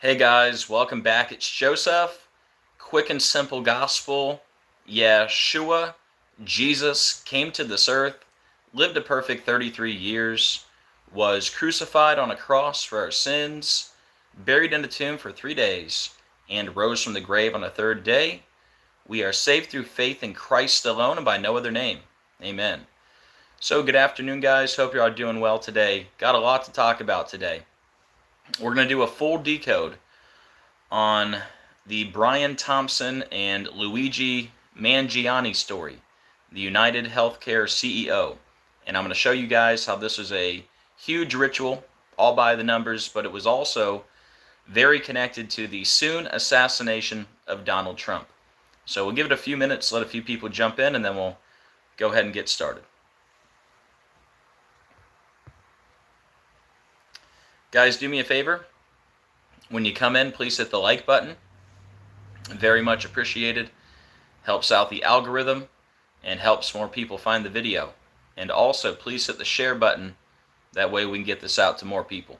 Hey guys, welcome back. It's Joseph. Quick and simple gospel. Yeshua, Jesus, came to this earth, lived a perfect 33 years, was crucified on a cross for our sins, buried in a tomb for 3 days, and rose from the grave on the third day. We are saved through faith in Christ alone and by no other name. Amen. So good afternoon, guys. Hope you're all doing well today. Got a lot to talk about today. We're going to do a full decode on the Brian Thompson and Luigi Mangione story, the United Healthcare CEO. And I'm going to show you guys how this was a huge ritual, all by the numbers, but it was also very connected to the soon assassination of Donald Trump. So we'll give it a few minutes, let a few people jump in, and then we'll go ahead and get started. Guys, do me a favor. When you come in, please hit the like button. Very much appreciated. Helps out the algorithm and helps more people find the video. And also, please hit the share button. That way we can get this out to more people.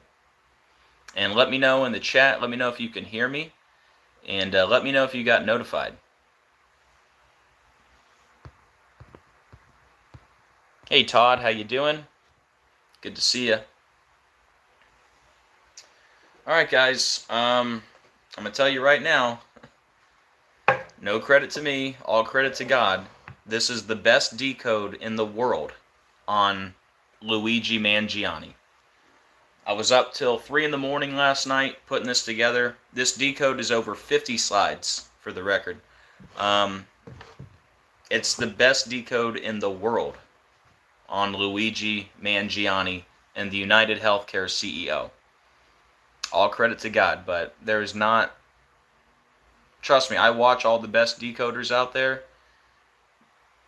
And let me know in the chat. Let me know if you can hear me. And let me know if you got notified. Hey Todd, how you doing? Good to see you. Alright guys, I'm going to tell you right now, no credit to me, all credit to God. This is the best decode in the world on Luigi Mangione. I was up till 3 in the morning last night putting this together. This decode is over 50 slides, for the record. It's the best decode in the world on Luigi Mangione and the United Healthcare CEO. All credit to God, but there is not, trust me, I watch all the best decoders out there.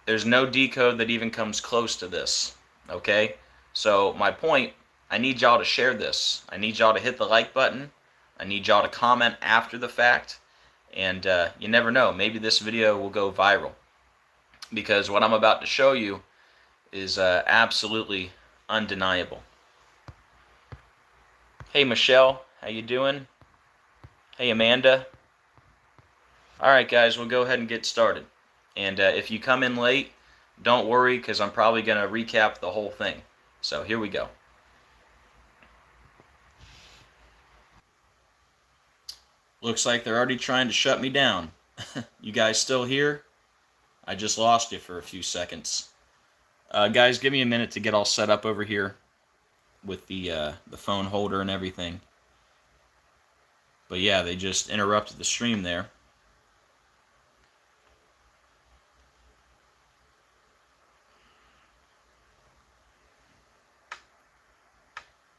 There's no decode that even comes close to this, okay? So my point, I need y'all to share this. I need y'all to hit the like button. I need y'all to comment after the fact. And you never know, maybe this video will go viral. Because what I'm about to show you is absolutely undeniable. Hey Michelle, how you doing? Hey Amanda. Alright guys, we'll go ahead and get started. And if you come in late, don't worry, because I'm probably going to recap the whole thing. So here we go. Looks like they're already trying to shut me down. You guys still here? I just lost you for a few seconds. Guys, give me a minute to get all set up over here with the phone holder and everything. But yeah, they just interrupted the stream there.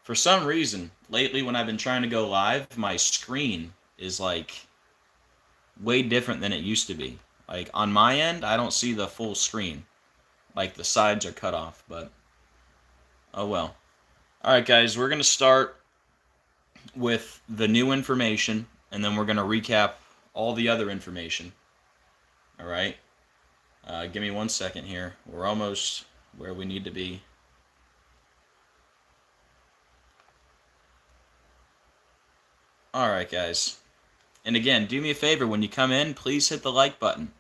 For some reason, lately when I've been trying to go live, my screen is like way different than it used to be. Like on my end, I don't see the full screen. Like the sides are cut off, but oh well. Alright guys, we're going to start with the new information, and then we're going to recap all the other information. Alright? Give me 1 second here. We're almost where we need to be. Alright guys. And again, do me a favor, when you come in, please hit the like button.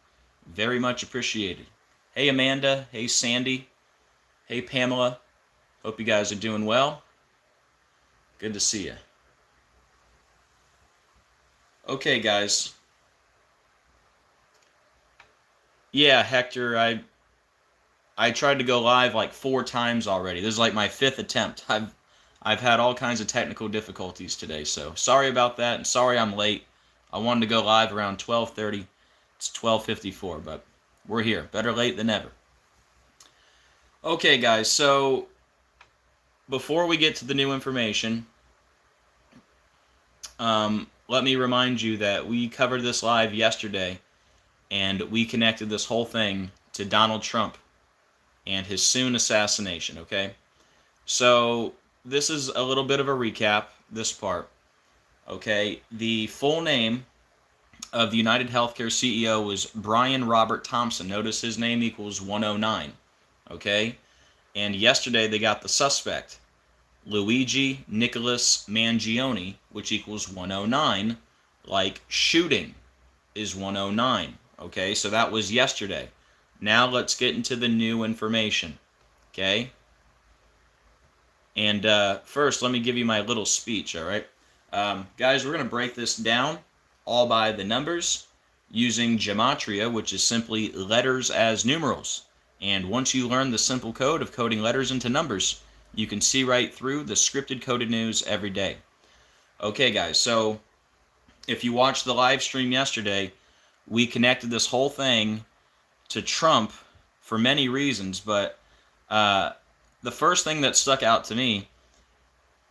Very much appreciated. Hey Amanda, hey Sandy, hey Pamela. Hope you guys are doing well. Good to see you. Okay, guys. Yeah, Hector, I tried to go live like 4 times already. This is like my 5th attempt. I've had all kinds of technical difficulties today, so sorry about that, and sorry I'm late. I wanted to go live around 12:30. It's 12:54, but we're here. Better late than never. Okay, guys, so before we get to the new information, let me remind you that we covered this live yesterday, and we connected this whole thing to Donald Trump and his soon assassination, okay? So this is a little bit of a recap, this part, okay? The full name of the United Healthcare CEO was Brian Robert Thompson. Notice his name equals 109, okay? And yesterday they got the suspect, Luigi Nicholas Mangione, which equals 109, like shooting is 109. Okay, so that was yesterday. Now let's get into the new information. Okay? And first, let me give you my little speech, all right? Guys, we're going to break this down all by the numbers using gematria, which is simply letters as numerals. And once you learn the simple code of coding letters into numbers, you can see right through the scripted coded news every day. Okay, guys, so if you watched the live stream yesterday, we connected this whole thing to Trump for many reasons, but the first thing that stuck out to me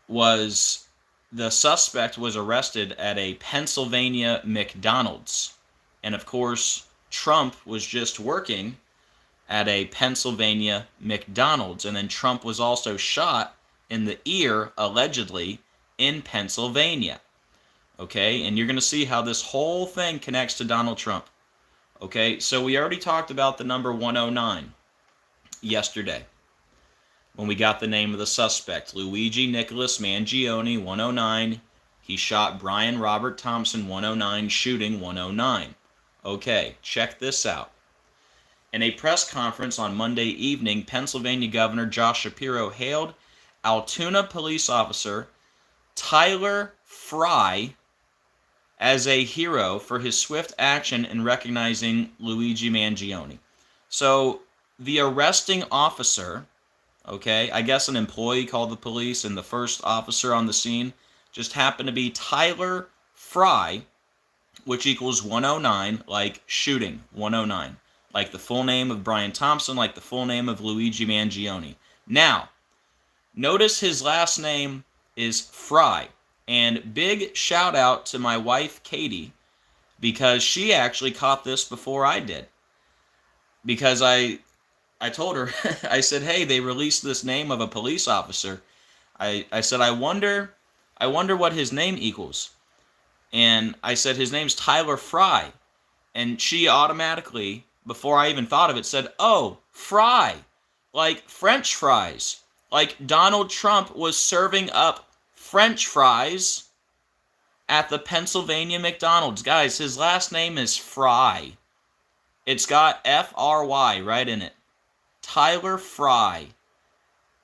was the suspect was arrested at a Pennsylvania McDonald's. And of course, Trump was just working at a Pennsylvania McDonald's. And then Trump was also shot in the ear, allegedly, in Pennsylvania. Okay, and you're going to see how this whole thing connects to Donald Trump. Okay, so we already talked about the number 109 yesterday when we got the name of the suspect, Luigi Nicholas Mangione, 109. He shot Brian Robert Thompson, 109, shooting 109. Okay, check this out. In a press conference on Monday evening, Pennsylvania Governor Josh Shapiro hailed Altoona police officer Tyler Fry as a hero for his swift action in recognizing Luigi Mangione. So the arresting officer, okay, I guess an employee called the police, and the first officer on the scene just happened to be Tyler Fry, which equals 109, like shooting, 109. Like the full name of Brian Thompson, like the full name of Luigi Mangione. Now, notice his last name is Fry. And big shout out to my wife, Katie, because she actually caught this before I did. Because I told her, I said, hey, they released this name of a police officer. I said, I wonder what his name equals. And I said, his name's Tyler Fry. And she automatically, before I even thought of it, said, oh, fry, like French fries. Like Donald Trump was serving up French fries at the Pennsylvania McDonald's. Guys, his last name is Fry. It's got F-R-Y right in it. Tyler Fry.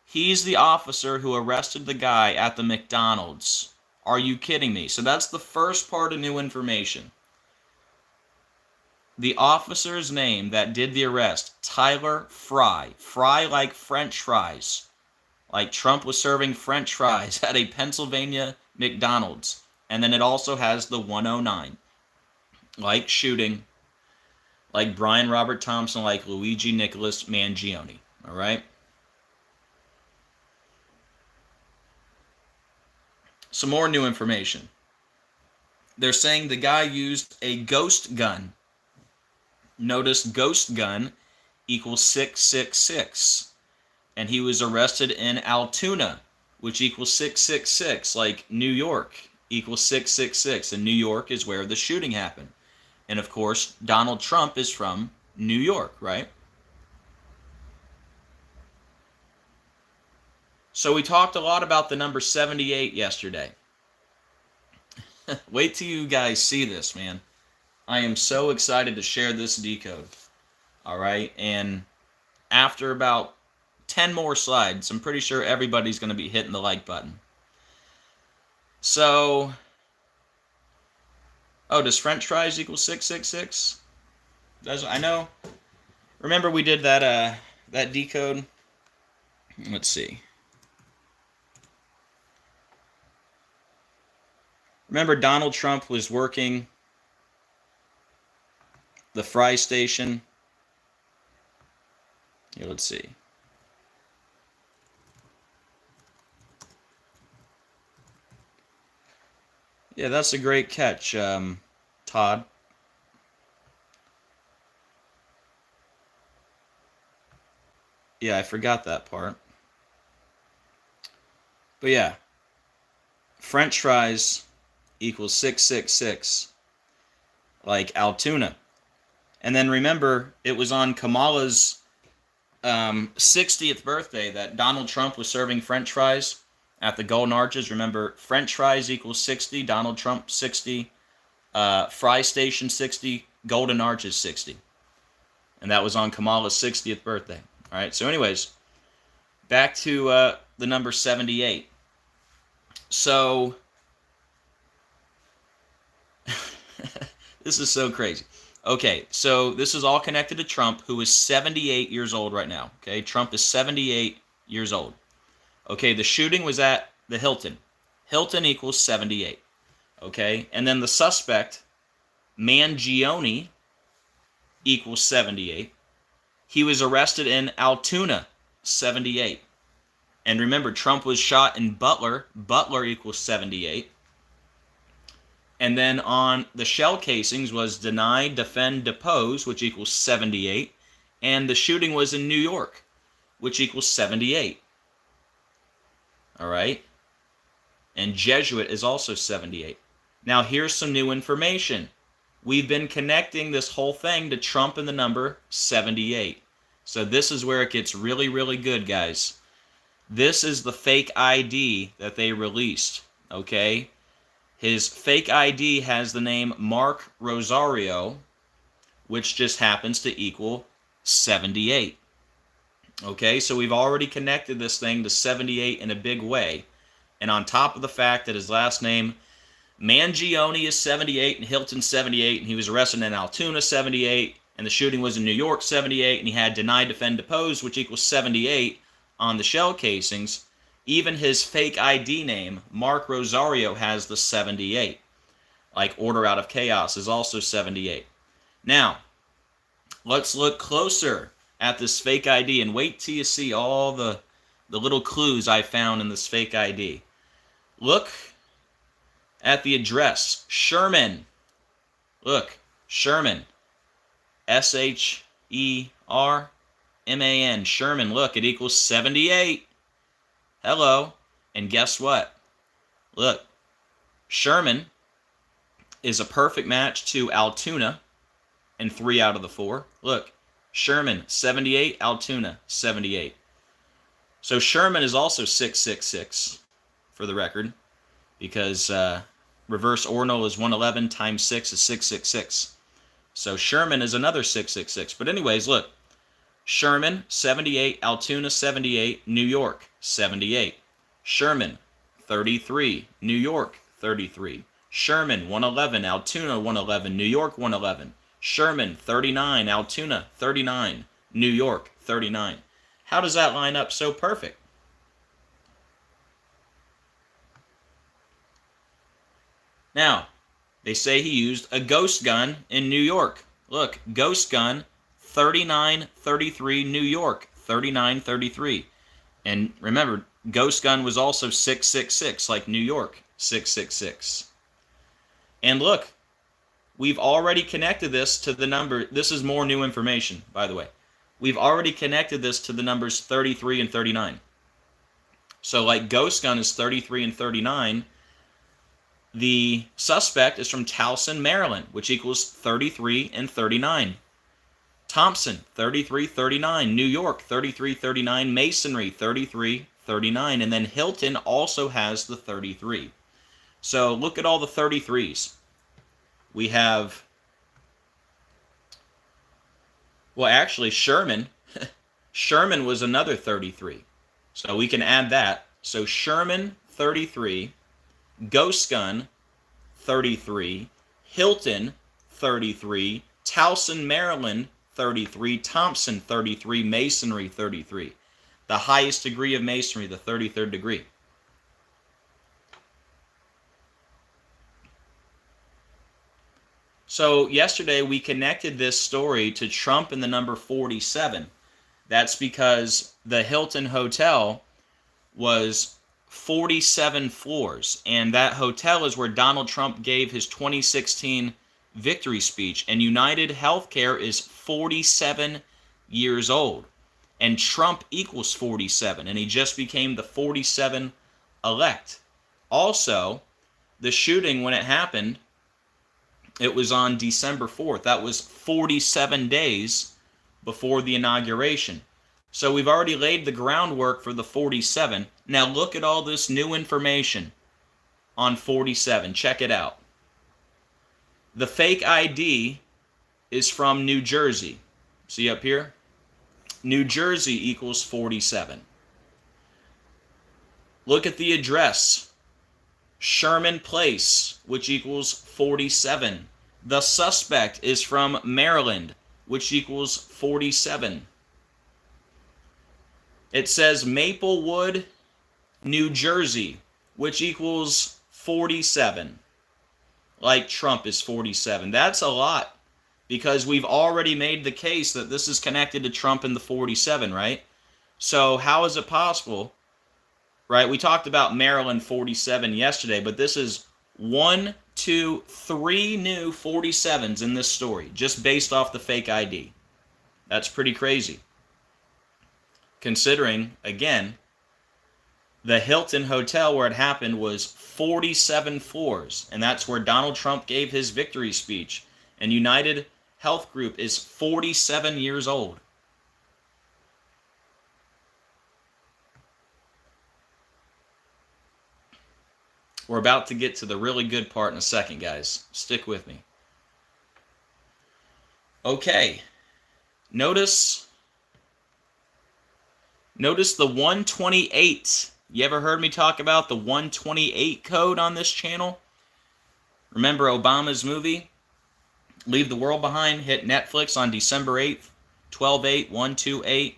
He's the officer who arrested the guy at the McDonald's. Are you kidding me? So that's the first part of new information. The officer's name that did the arrest, Tyler Fry. Fry like French fries. Like Trump was serving French fries at a Pennsylvania McDonald's. And then it also has the 109. Like shooting. Like Brian Robert Thompson, like Luigi Nicholas Mangione. All right? Some more new information. They're saying the guy used a ghost gun. Notice ghost gun equals 666. And he was arrested in Altoona, which equals 666, like New York equals 666. And New York is where the shooting happened. And of course, Donald Trump is from New York, right? So we talked a lot about the number 78 yesterday. Wait till you guys see this, man. I am so excited to share this decode. All right, and after about 10 more slides, I'm pretty sure everybody's going to be hitting the like button. So, oh, does French fries equal 666? I know. Remember we did that decode? Let's see. Remember Donald Trump was working the fry station? Here, let's see. Yeah, that's a great catch, Todd. Yeah, I forgot that part. But yeah, French fries equals 666, like Altoona. And then remember, it was on Kamala's 60th birthday that Donald Trump was serving French fries at the Golden Arches. Remember, French fries equals 60, Donald Trump 60, Fry Station 60, Golden Arches 60. And that was on Kamala's 60th birthday. All right, so anyways, back to the number 78. So, this is so crazy. Okay, so this is all connected to Trump, who is 78 years old right now. Okay, Trump is 78 years old. Okay, the shooting was at the Hilton. Hilton equals 78. Okay, and then the suspect, Mangione, equals 78. He was arrested in Altoona, 78. And remember, Trump was shot in Butler. Butler equals 78. And then on the shell casings was deny, defend, depose, which equals 78. And the shooting was in New York, which equals 78. All right? And Jesuit is also 78. Now here's some new information. We've been connecting this whole thing to Trump and the number 78. So this is where it gets really, really good, guys. This is the fake ID that they released, okay? His fake ID has the name Mark Rosario, which just happens to equal 78. Okay, so we've already connected this thing to 78 in a big way. And on top of the fact that his last name, Mangione, is 78 and Hilton 78, and he was arrested in Altoona 78, and the shooting was in New York 78, and he had deny, defend, depose, which equals 78 on the shell casings. Even his fake ID name, Mark Rosario, has the 78. Like Order Out of Chaos is also 78. Now, let's look closer at this fake ID and wait till you see all the little clues I found in this fake ID. Look at the address, Sherman. Look, Sherman, S-H-E-R-M-A-N, Sherman. Look, it equals 78. Hello. And guess what? Look, Sherman is a perfect match to Altoona in 3 out of the 4. Look, Sherman, 78, Altoona, 78. So Sherman is also 666, for the record, because reverse ordinal is 111 times 6 is 666. So Sherman is another 666. But anyways, look, Sherman, 78, Altoona, 78, New York, 78. Sherman, 33, New York, 33. Sherman, 111, Altoona, 111, New York, 111. Sherman, 39, Altoona, 39, New York, 39. How does that line up so perfect? Now, they say he used a ghost gun in New York. Look, ghost gun, 3933 New York, 3933. And remember, ghost gun was also 666, like New York, 666. And look, we've already connected this to the number. This is more new information, by the way. We've already connected this to the numbers 33 and 39. So like ghost gun is 33 and 39. The suspect is from Towson, Maryland, which equals 33 and 39. Thompson, 3339. New York, 3339. Masonry, 3339. And then Hilton also has the 33. So look at all the 33s. We have, well, actually, Sherman. Sherman was another 33. So we can add that. So Sherman, 33. Ghost gun, 33. Hilton, 33. Towson, Maryland, 33. Thompson, 33. Masonry, 33. The highest degree of masonry, the 33rd degree. So yesterday we connected this story to Trump and the number 47. That's because the Hilton Hotel was 47 floors, and that hotel is where Donald Trump gave his 2016 victory speech, and United Healthcare is 47 years old, and Trump equals 47, and he just became the 47 elect. Also, the shooting, when it happened, it was on December 4th. That was 47 days before the inauguration. So we've already laid the groundwork for the 47. Now look at all this new information on 47. Check it out. The fake ID is from New Jersey. See up here? New Jersey equals 47. Look at the address. Sherman Place, which equals 47. The suspect is from Maryland, which equals 47. It says Maplewood, New Jersey, which equals 47. Like Trump is 47. That's a lot, because we've already made the case that this is connected to Trump in the 47, right? So how is it possible, right? We talked about Maryland 47 yesterday, but this is 1, 2, 3 new 47s in this story, just based off the fake ID. That's pretty crazy. Considering, again, the Hilton Hotel where it happened was 47 floors, and that's where Donald Trump gave his victory speech. And United Health Group is 47 years old. We're about to get to the really good part in a second, guys. Stick with me. Okay. Notice the 128. You ever heard me talk about the 128 code on this channel? Remember Obama's movie, Leave the World Behind, hit Netflix on December 8th, 12/8/128.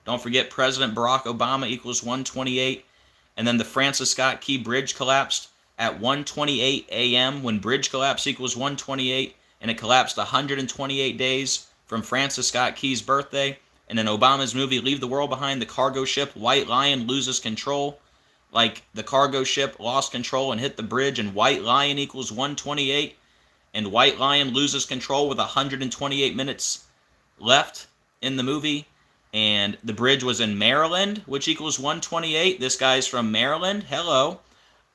Don't forget President Barack Obama equals 128. And then the Francis Scott Key Bridge collapsed at 1:28 a.m. when bridge collapse equals 128, and it collapsed 128 days from Francis Scott Key's birthday. And in Obama's movie, Leave the World Behind, the cargo ship White Lion loses control. Like the cargo ship lost control and hit the bridge, and White Lion equals 128. And White Lion loses control with 128 minutes left in the movie. And the bridge was in Maryland, which equals 128. This guy's from Maryland. Hello.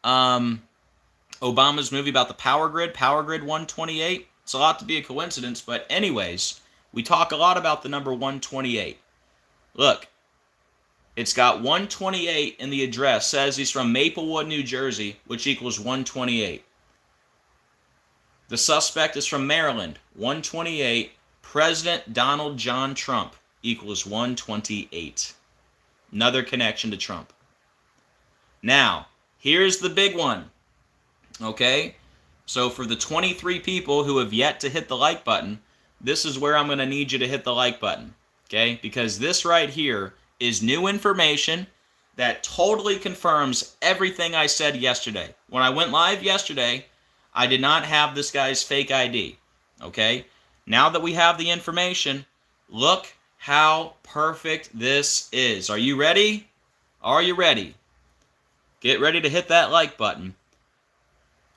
Obama's movie about the power grid 128. It's a lot to be a coincidence, but anyways, we talk a lot about the number 128. Look, it's got 128 in the address. Says he's from Maplewood, New Jersey, which equals 128. The suspect is from Maryland, 128. President Donald John Trump equals 128. Another connection to Trump. Now, here's the big one. Okay? So for the 23 people who have yet to hit the like button, this is where I'm going to need you to hit the like button. Okay? Because this right here is new information that totally confirms everything I said yesterday. When I went live yesterday, I did not have this guy's fake ID. Okay? Now that we have the information, look how perfect this is. Are you ready? Are you ready? Get ready to hit that like button.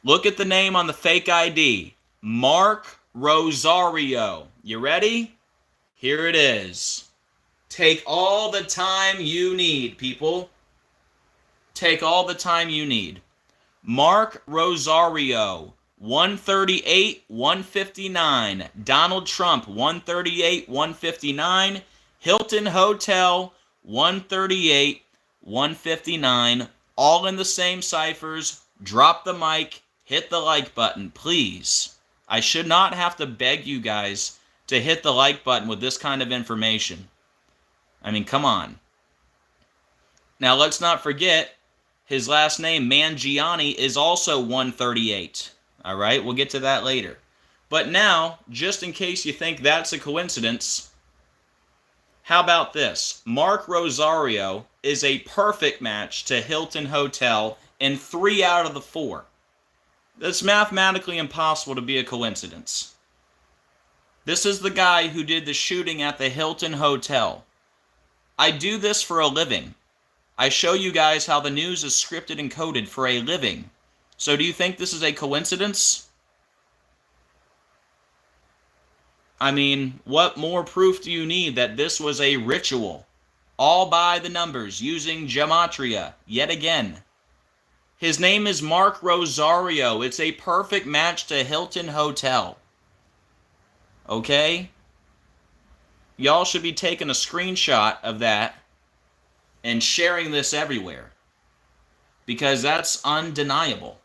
Look at the name on the fake ID. Mark Rosario. You ready? Here it is. Take all the time you need, people. Take all the time you need. Mark Rosario, 138-159. Donald Trump, 138-159. Hilton Hotel, 138-159. All in the same ciphers. Drop the mic. Hit the like button, please. I should not have to beg you guys to hit the like button with this kind of information. I mean, come on. Now, let's not forget, his last name, Mangione, is also 138. All right, we'll get to that later. But now, just in case you think that's a coincidence, how about this? Mark Rosario is a perfect match to Hilton Hotel in 3 out of the 4. That's mathematically impossible to be a coincidence. This is the guy who did the shooting at the Hilton Hotel. I do this for a living. I show you guys how the news is scripted and coded for a living. So do you think this is a coincidence? I mean, what more proof do you need that this was a ritual? All by the numbers, using gematria, yet again. His name is Mark Rosario. It's a perfect match to Hilton Hotel. Okay? Y'all should be taking a screenshot of that and sharing this everywhere because that's undeniable.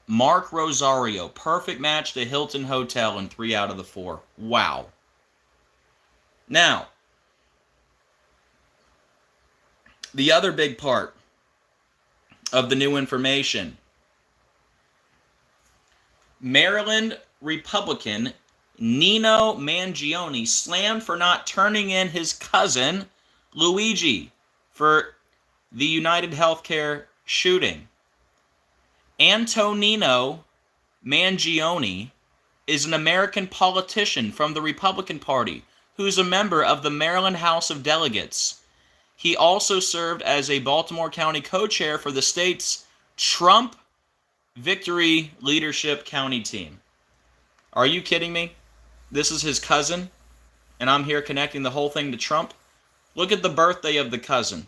Mark Rosario, perfect match to Hilton Hotel in 3 out of the 4. Wow. Now, the other big part of the new information. Maryland Republican Nino Mangione slammed for not turning in his cousin Luigi for the United Healthcare shooting. Antonino Mangione is an American politician from the Republican Party who's a member of the Maryland House of Delegates. He also served as a Baltimore County co-chair for the state's Trump Victory Leadership County team. Are you kidding me? This is his cousin, and I'm here connecting the whole thing to Trump? Look at the birthday of the cousin,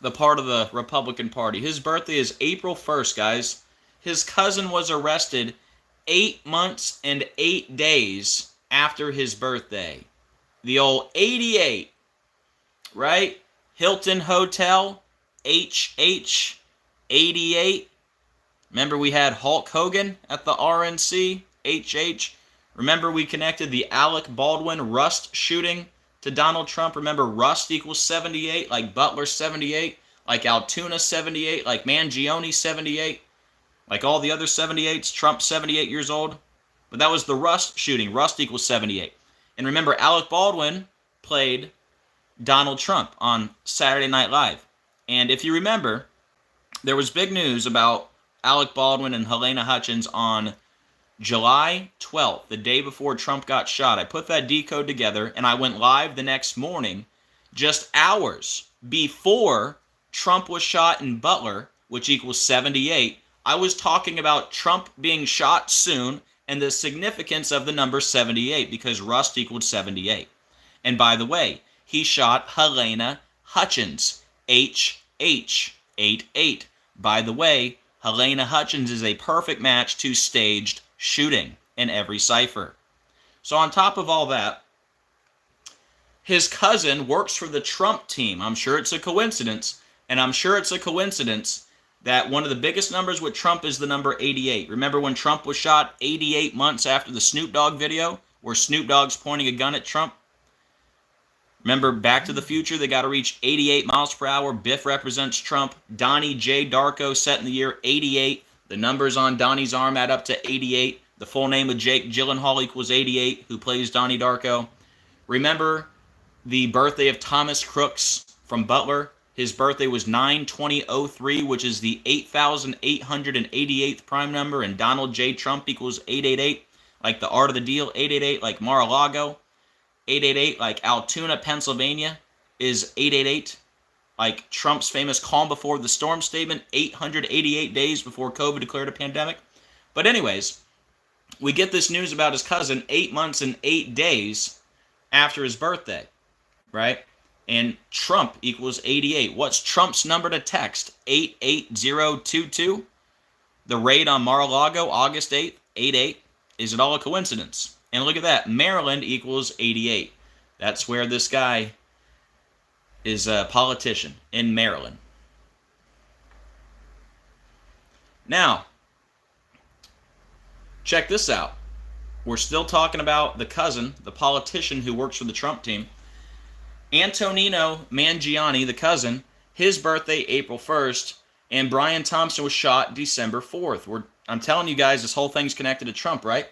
the part of the Republican Party. His birthday is April 1st, guys. His cousin was arrested 8 months and 8 days after his birthday. The old 88, right? Hilton Hotel, HH, 88. Remember we had Hulk Hogan at the RNC, HH. Remember we connected the Alec Baldwin Rust shooting to Donald Trump. Remember Rust equals 78, like Butler 78, like Altoona 78, like Mangione 78, like all the other 78s, Trump 78 years old. But that was the Rust shooting. Rust equals 78. And remember Alec Baldwin played Donald Trump on Saturday Night Live. And if you remember, there was big news about Alec Baldwin and Helena Hutchins on July 12th, the day before Trump got shot. I put that decode together, and I went live the next morning, just hours before Trump was shot in Butler, which equals 78. I was talking about Trump being shot soon and the significance of the number 78 because Rust equaled 78. And by the way, he shot Helena Hutchins, HH, 88. By the way, Helena Hutchins is a perfect match to staged shooting in every cipher. So on top of all that, his cousin works for the Trump team. I'm sure it's a coincidence, and I'm sure it's a coincidence that one of the biggest numbers with Trump is the number 88. Remember when Trump was shot 88 months after the Snoop Dogg video where Snoop Dogg's pointing a gun at Trump? Remember Back to the Future, they got to reach 88 miles per hour. Biff represents Trump. Donnie J. Darko set in the year 88. The numbers on Donnie's arm add up to 88. The full name of Jake Gyllenhaal equals 88, who plays Donnie Darko. Remember the birthday of Thomas Crooks from Butler? His birthday was 9/20/03, which is the 8,888th prime number, and Donald J. Trump equals 888, like the Art of the Deal, 888, like Mar-a-Lago, 888, like Altoona, Pennsylvania, is 888, like Trump's famous calm before the storm statement, 888 days before COVID declared a pandemic. But anyways, we get this news about his cousin 8 months and 8 days after his birthday, right? And Trump equals 88. What's Trump's number to text? 88022. The raid on Mar-a-Lago, August 8th, 88. Is it all a coincidence? And look at that. Maryland equals 88. That's where this guy is a politician, in Maryland. Now, check this out. We're still talking about the cousin, the politician who works for the Trump team. Antonino Mangione, the cousin, his birthday April 1st, and Brian Thompson was shot December 4th. I'm telling you guys, this whole thing's connected to Trump, right?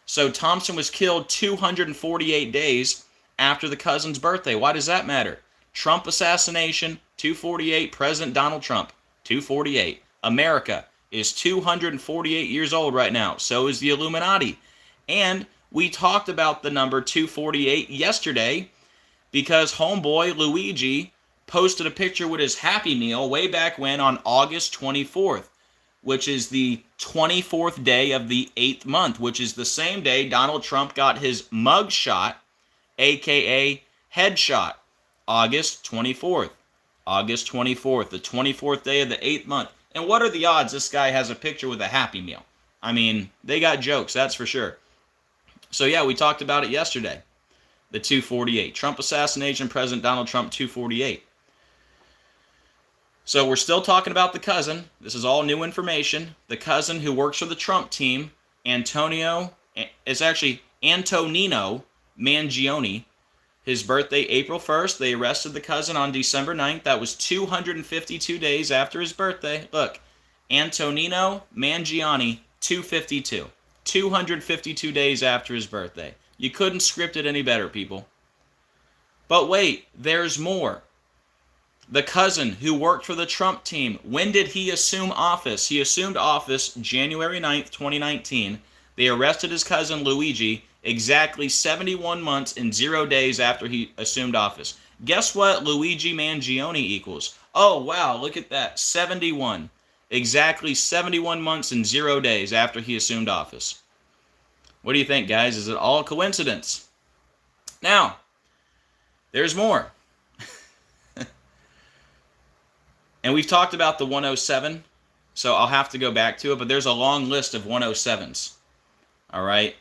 So Thompson was killed 248 days after the cousin's birthday. Why does that matter? Trump assassination, 248, President Donald Trump, 248. America is 248 years old right now. So is the Illuminati. And we talked about the number 248 yesterday because homeboy Luigi posted a picture with his Happy Meal way back when on August 24th, which is the 24th day of the 8th month, which is the same day Donald Trump got his mug shot, a.k.a. headshot, August 24th. August 24th, the 24th day of the 8th month. And what are the odds this guy has a picture with a Happy Meal? I mean, they got jokes, that's for sure. So yeah, we talked about it yesterday. the 248. Trump assassination, President Donald Trump, 248. So we're still talking about the cousin. This is all new information. The cousin who works for the Trump team, Antonino Mangione. His birthday, April 1st. They arrested the cousin on December 9th. That was 252 days after his birthday. Look, Antonino Mangione, 252. 252 days after his birthday. You couldn't script it any better, people. But wait, there's more. The cousin who worked for the Trump team, when did he assume office? He assumed office January 9th, 2019. They arrested his cousin Luigi exactly 71 months and 0 days after he assumed office. Guess what Luigi Mangione equals? Oh, wow, look at that. 71. Exactly 71 months and 0 days after he assumed office. What do you think, guys? Is it all a coincidence? Now, there's more. And we've talked about the 107, so I'll have to go back to it, but there's a long list of 107s. All right?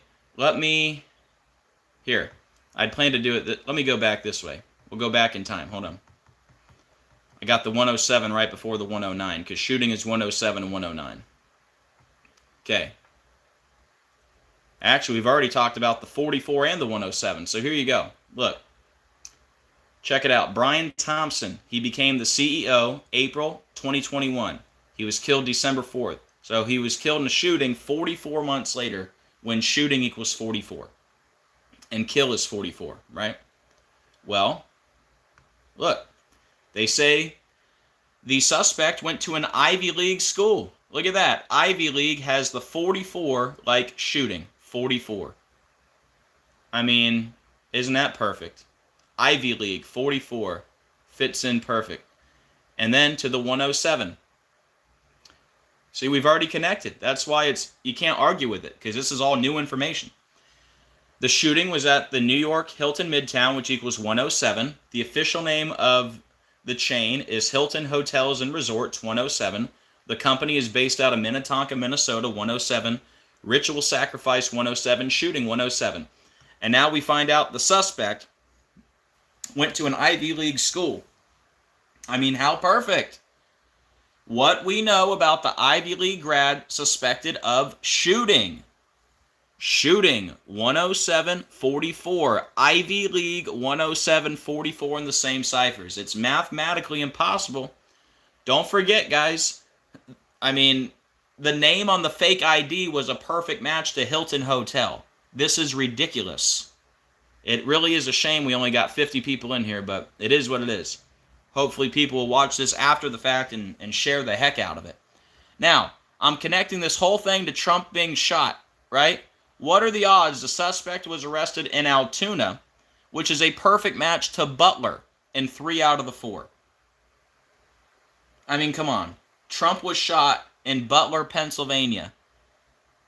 Here, I'd planned to do it. Let me go back this way. We'll go back in time. Hold on. I got the 107 right before the 109, because shooting is 107 and 109. Okay. Actually, we've already talked about the 44 and the 107, so here you go. Look. Check it out. Brian Thompson, he became the CEO April 2021. He was killed December 4th. So he was killed in a shooting 44 months later, when shooting equals 44. And kill is 44, right? Well, look. They say the suspect went to an Ivy League school. Look at that. Ivy League has the 44 like shooting. 44. I mean, isn't that perfect? Ivy League, 44. Fits in perfect. And then to the 107. See, we've already connected. That's why you can't argue with it, because this is all new information. The shooting was at the New York Hilton Midtown, which equals 107. The official name of the chain is Hilton Hotels and Resorts, 107. The company is based out of Minnetonka, Minnesota, 107. Ritual sacrifice, 107. Shooting, 107. And now we find out the suspect went to an Ivy League school. I mean, how perfect. What we know about the Ivy League grad suspected of shooting. Shooting, 107-44. Ivy League, 107-44 in the same ciphers. It's mathematically impossible. Don't forget, guys. I mean, the name on the fake ID was a perfect match to Hilton Hotel. This is ridiculous. It really is a shame we only got 50 people in here, but it is what it is. Hopefully people will watch this after the fact and share the heck out of it. Now, I'm connecting this whole thing to Trump being shot, right? What are the odds the suspect was arrested in Altoona, which is a perfect match to Butler in 3 out of the 4? I mean, come on. Trump was shot in Butler, Pennsylvania,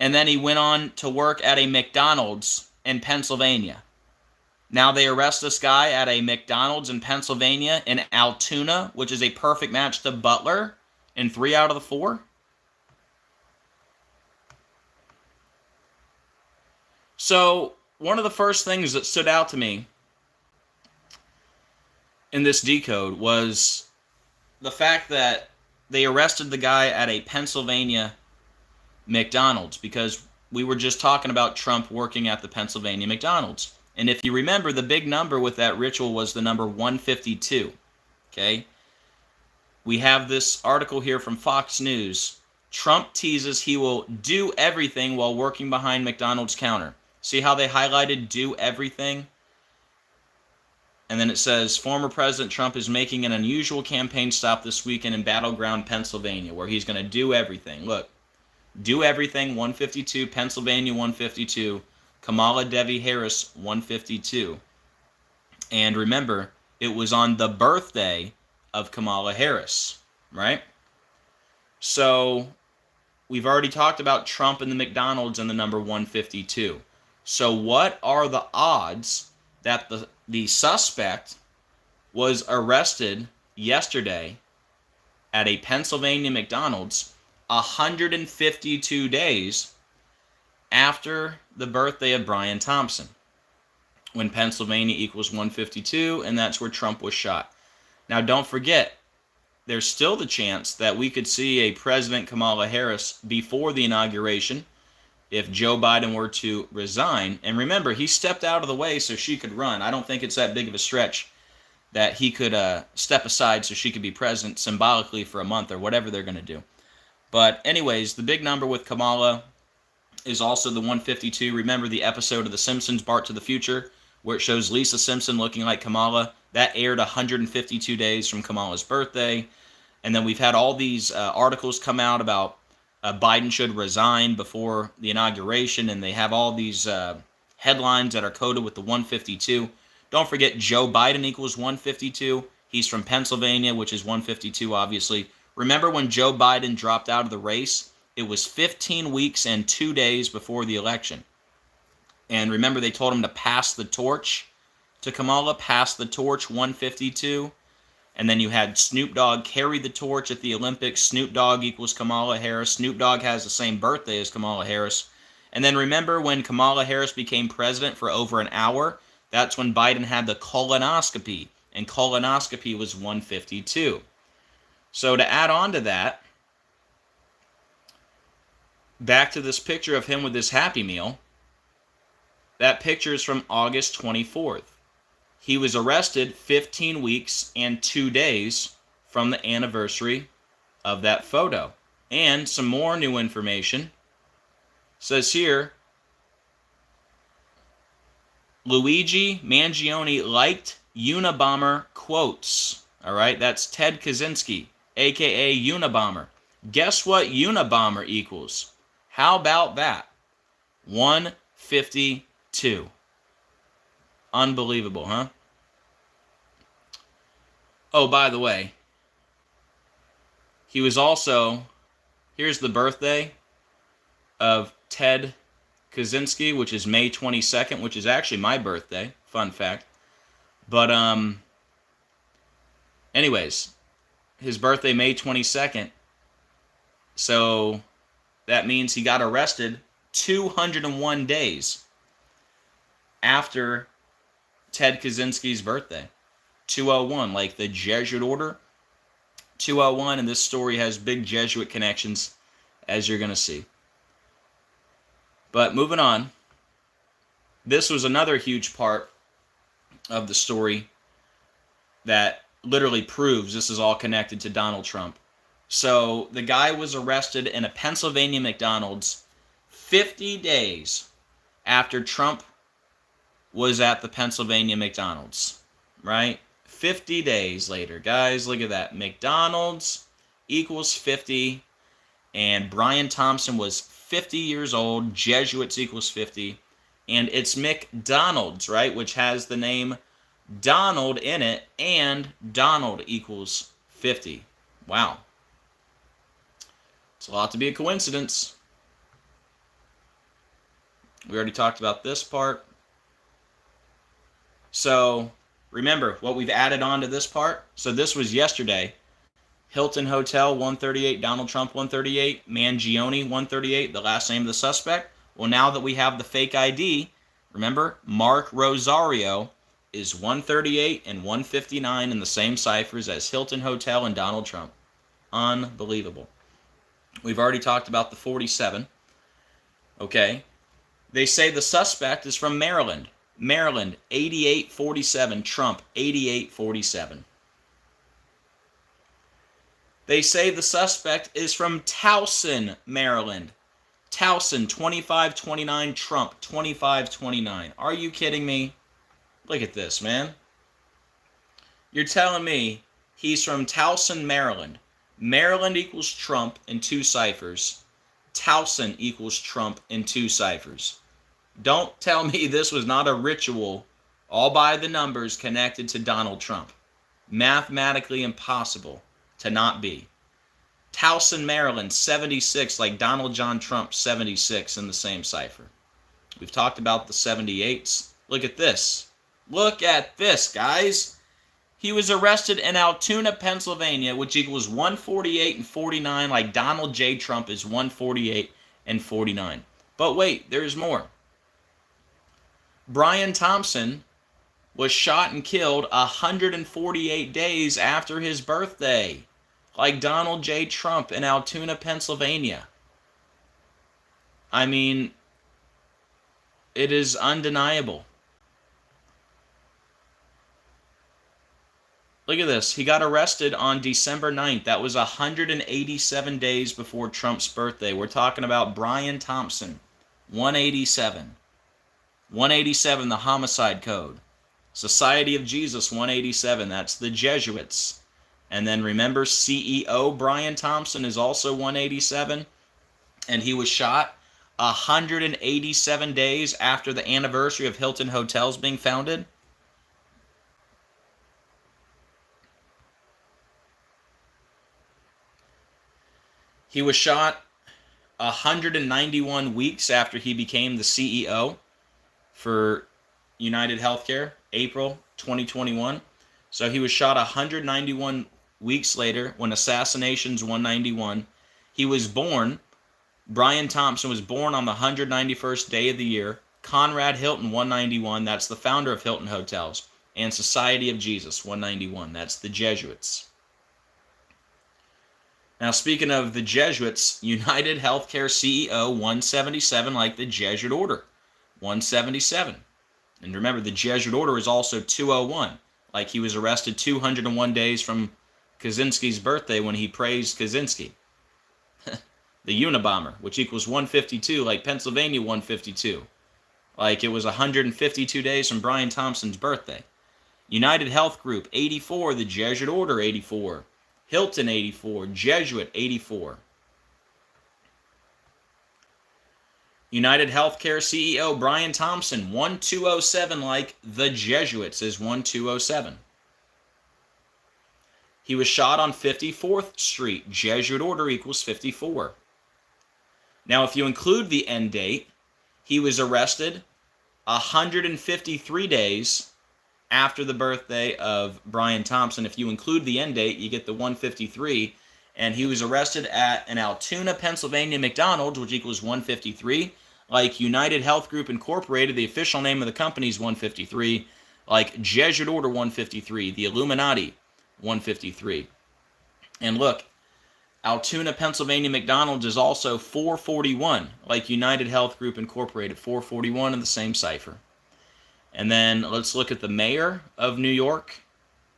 and then he went on to work at a McDonald's in Pennsylvania. Now they arrest this guy at a McDonald's in Pennsylvania in Altoona, which is a perfect match to Butler in 3 out of the 4. So one of the first things that stood out to me in this decode was the fact that they arrested the guy at a Pennsylvania McDonald's, because we were just talking about Trump working at the Pennsylvania McDonald's. And if you remember, the big number with that ritual was the number 152. Okay? We have this article here from Fox News. Trump teases he will do everything while working behind McDonald's counter. See how they highlighted do everything? And then it says, former President Trump is making an unusual campaign stop this weekend in Battleground, Pennsylvania, where he's going to do everything. Look, do everything, 152, Pennsylvania, 152. Kamala Devi Harris, 152. And remember, it was on the birthday of Kamala Harris, right? So we've already talked about Trump and the McDonald's and the number 152. So what are the odds that the suspect was arrested yesterday at a Pennsylvania McDonald's 152 days after the birthday of Brian Thompson? when Pennsylvania equals 152, and that's where Trump was shot. Now, don't forget, there's still the chance that we could see a President Kamala Harris before the inauguration if Joe Biden were to resign. And remember, he stepped out of the way so she could run. I don't think it's that big of a stretch that he could step aside so she could be president symbolically for a month or whatever they're going to do. But anyways, the big number with Kamala is also the 152. Remember the episode of The Simpsons, Bart to the Future, where it shows Lisa Simpson looking like Kamala? That aired 152 days from Kamala's birthday. And then we've had all these articles come out about Biden should resign before the inauguration, and they have all these headlines that are coded with the 152. Don't forget, Joe Biden equals 152. He's from Pennsylvania, which is 152, obviously. Remember when Joe Biden dropped out of the race? It was 15 weeks and 2 days before the election. And remember, they told him to pass the torch to Kamala, pass the torch, 152. And then you had Snoop Dogg carry the torch at the Olympics. Snoop Dogg equals Kamala Harris. Snoop Dogg has the same birthday as Kamala Harris. And then remember when Kamala Harris became president for over an hour? That's when Biden had the colonoscopy. And colonoscopy was 152. So to add on to that, back to this picture of him with this Happy Meal. That picture is from August 24th. He was arrested 15 weeks and 2 days from the anniversary of that photo. And some more new information. Says here, Luigi Mangione liked Unabomber quotes. All right, that's Ted Kaczynski, a.k.a. Unabomber. Guess what Unabomber equals? How about that? 152. Unbelievable, huh? Oh, by the way, he was also, here's the birthday of Ted Kaczynski, which is May 22nd, which is actually my birthday. Fun fact. But, anyways, his birthday, May 22nd. So that means he got arrested 201 days after Ted Kaczynski's birthday. 201, like the Jesuit order. 201, and this story has big Jesuit connections, as you're going to see. But moving on, this was another huge part of the story that literally proves this is all connected to Donald Trump. So the guy was arrested in a Pennsylvania McDonald's 50 days after Trump was at the Pennsylvania McDonald's, right? 50 days later. Guys, look at that. McDonald's equals 50, and Brian Thompson was 50 years old. Jesuits equals 50, and it's McDonald's, right, which has the name Donald in it, and Donald equals 50. Wow. It's a lot to be a coincidence. We already talked about this part. So, remember what we've added on to this part? So this was yesterday. Hilton Hotel 138, Donald Trump 138, Mangione 138, the last name of the suspect. Well, now that we have the fake ID, remember, Mark Rosario is 138 and 159 in the same ciphers as Hilton Hotel and Donald Trump. Unbelievable. We've already talked about the 47. Okay. They say the suspect is from Maryland. Maryland, 8847. Trump, 8847. They say the suspect is from Towson, Maryland. Towson, 2529. Trump, 2529. Are you kidding me? Look at this, man. You're telling me he's from Towson, Maryland. Maryland equals Trump in 2 ciphers. Towson equals Trump in 2 ciphers. Don't tell me this was not a ritual all by the numbers connected to Donald Trump. Mathematically impossible to not be. Towson, Maryland, 76, like Donald John Trump, 76 in the same cipher. We've talked about the 78s. Look at this. Look at this, guys. He was arrested in Altoona, Pennsylvania, which equals 148 and 49, like Donald J. Trump is 148 and 49. But wait, there's more. Brian Thompson was shot and killed 148 days after his birthday, like Donald J. Trump in Altoona, Pennsylvania. I mean, it is undeniable. Look at this. He got arrested on December 9th. That was 187 days before Trump's birthday. We're talking about Brian Thompson. 187. 187, the homicide code. Society of Jesus, 187. That's the Jesuits. And then remember, CEO Brian Thompson is also 187. And he was shot 187 days after the anniversary of Hilton Hotels being founded. He was shot 191 weeks after he became the CEO for United Healthcare, April 2021. So he was shot 191 weeks later when Assassinations 191. He was born, Brian Thompson was born on the 191st day of the year. Conrad Hilton 191, that's the founder of Hilton Hotels. And Society of Jesus 191, that's the Jesuits. Now, speaking of the Jesuits, United Healthcare CEO 177, like the Jesuit order, 177. And remember, the Jesuit order is also 201, like he was arrested 201 days from Kaczynski's birthday when he praised Kaczynski. The Unabomber, which equals 152, like Pennsylvania 152. Like it was 152 days from Brian Thompson's birthday. United Health Group 84, the Jesuit order 84. Hilton 84, Jesuit 84. United Healthcare CEO Brian Thompson 1207, like the Jesuits, is 1207. He was shot on 54th Street. Jesuit order equals 54. Now, if you include the end date, he was arrested 153 days after the birthday of Brian Thompson. If you include the end date, you get the 153. And he was arrested at an Altoona, Pennsylvania McDonald's, which equals 153. Like United Health Group Incorporated, the official name of the company is 153. Like Jesuit Order 153, the Illuminati 153. And look, Altoona, Pennsylvania McDonald's is also 441, like United Health Group Incorporated, 441 in the same cipher. And then let's look at the mayor of New York.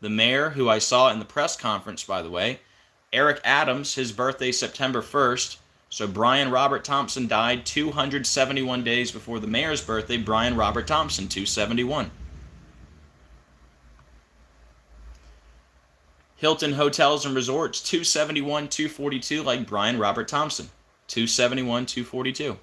The mayor, who I saw in the press conference, by the way, Eric Adams, his birthday September 1st. So Brian Robert Thompson died 271 days before the mayor's birthday. Brian Robert Thompson, 271. Hilton Hotels and Resorts, 271, 242, like Brian Robert Thompson, 271, 242.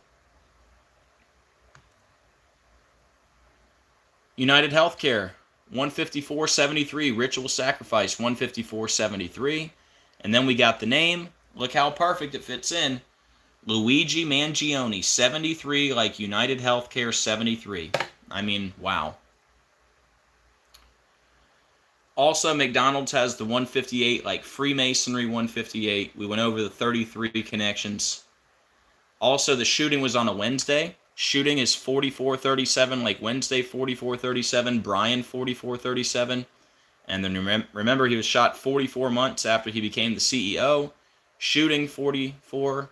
United Healthcare, 154.73, Ritual Sacrifice, 154.73. And then we got the name. Look how perfect it fits in. Luigi Mangione, 73, like United Healthcare, 73. I mean, wow. Also, McDonald's has the 158, like Freemasonry 158. We went over the 33 connections. Also, the shooting was on a Wednesday. Shooting is 4437, like Wednesday 4437, Brian 4437. And then remember, he was shot 44 months after he became the CEO. Shooting 44.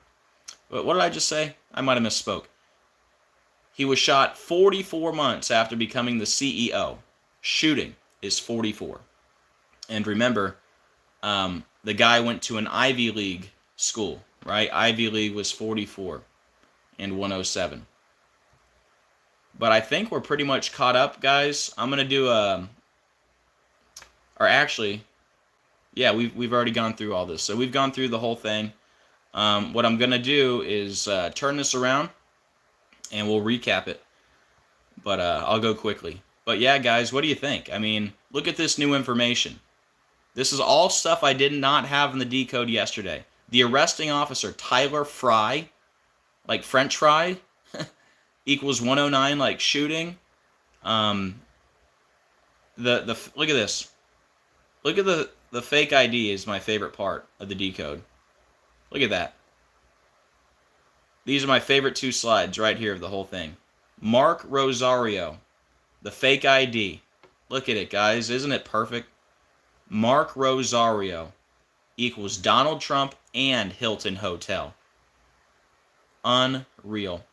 What did I just say? I might have misspoke. He was shot 44 months after becoming the CEO. Shooting is 44. And remember, the guy went to an Ivy League school, right? Ivy League was 44 and 107. But I think we're pretty much caught up, guys. I'm going to do we've already gone through all this. So we've gone through the whole thing. What I'm going to do is turn this around and we'll recap it. But I'll go quickly. But yeah, guys, what do you think? I mean, look at this new information. This is all stuff I did not have in the decode yesterday. The arresting officer, Tyler Fry, like French fry, equals 109, like shooting. Look at this. Look at the fake ID is my favorite part of the decode. Look at that. These are my favorite two slides right here of the whole thing. Mark Rosario, The fake ID. Look at it, guys. Isn't it perfect? Mark Rosario equals Donald Trump and Hilton Hotel. Unreal.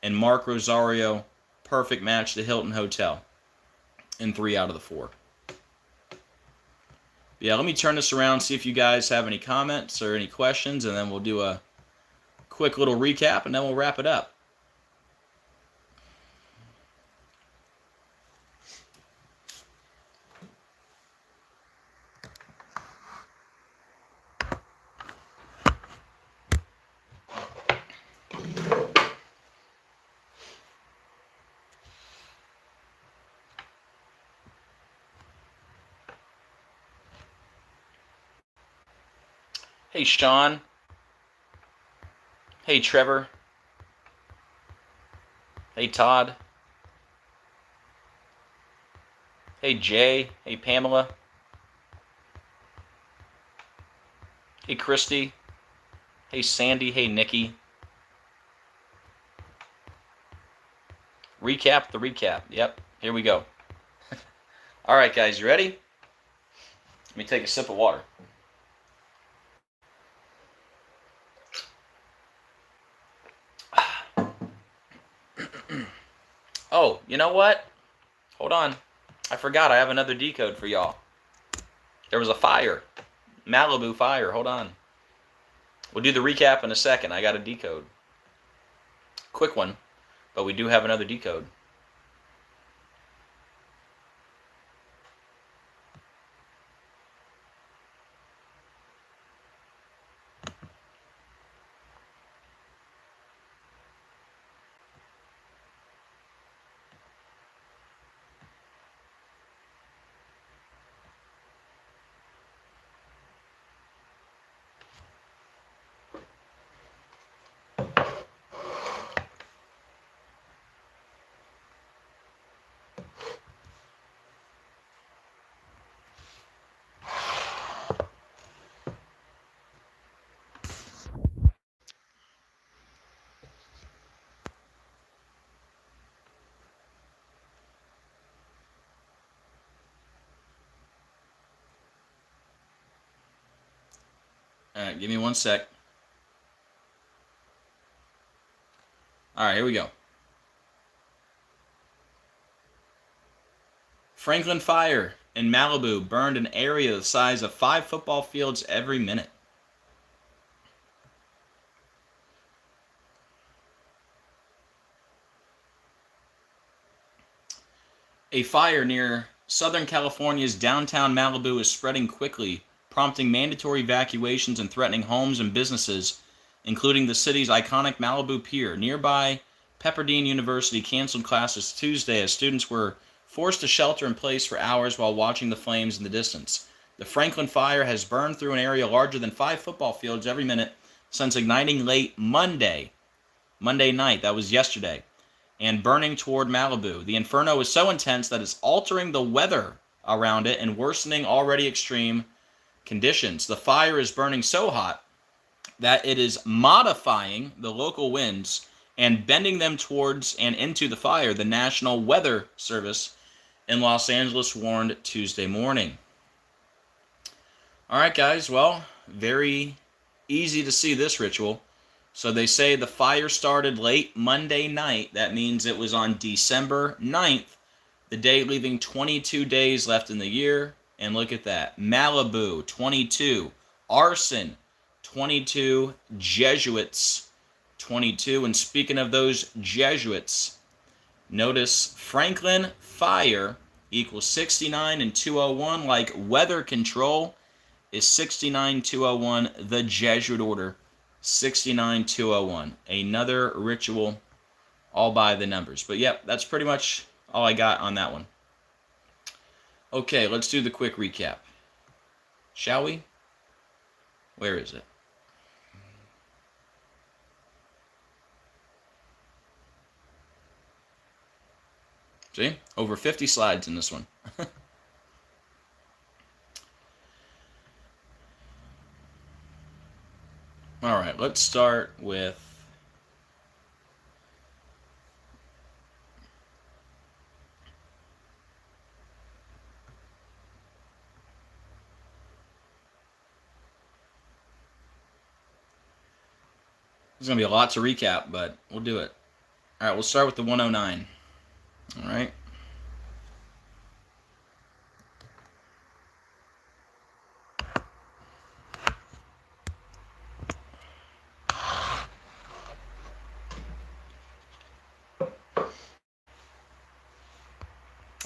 And Mark Rosario, perfect match to Hilton Hotel in 3 out of the 4. Yeah, let me turn this around, see if you guys have any comments or any questions, and then we'll do a quick little recap, and then we'll wrap it up. Hey, Sean. Hey, Trevor. Hey, Todd. Hey, Jay. Hey, Pamela. Hey, Christy. Hey, Sandy. Hey, Nikki. Recap the recap. Yep, here we go. All right, guys, you ready? Let me take a sip of water. Oh, you know what? Hold on. I forgot I have another decode for y'all. There was a fire. Malibu fire. Hold on. We'll do the recap in a second. I got a decode. Quick one, but we do have another decode. All right, give me 1 sec. All right, here we go. Franklin fire in Malibu burned an area the size of 5 football fields every minute. A fire near Southern California's downtown Malibu is spreading quickly, prompting mandatory evacuations and threatening homes and businesses, including the city's iconic Malibu Pier. Nearby, Pepperdine University canceled classes Tuesday as students were forced to shelter in place for hours while watching the flames in the distance. The Franklin fire has burned through an area larger than 5 football fields every minute since igniting late Monday night, that was yesterday, and burning toward Malibu. The inferno is so intense that it's altering the weather around it and worsening already extreme conditions. The fire is burning so hot that it is modifying the local winds and bending them towards and into the fire, the National Weather Service in Los Angeles warned Tuesday morning. All right, guys, well, very easy to see this ritual. So they say the fire started late Monday night. That means it was on December 9th, the day leaving 22 days left in the year. And look at that. Malibu, 22. Arson, 22. Jesuits, 22. And speaking of those Jesuits, notice Franklin fire equals 69 and 201, like weather control is 69-201, the Jesuit order. 69-201. Another ritual all by the numbers. But yep, that's pretty much all I got on that one. Okay, let's do the quick recap. Shall we? Where is it? See? Over 50 slides in this one. All right, let's start with There's going to be a lot to recap, but we'll do it. All right, we'll start with the 109. All right.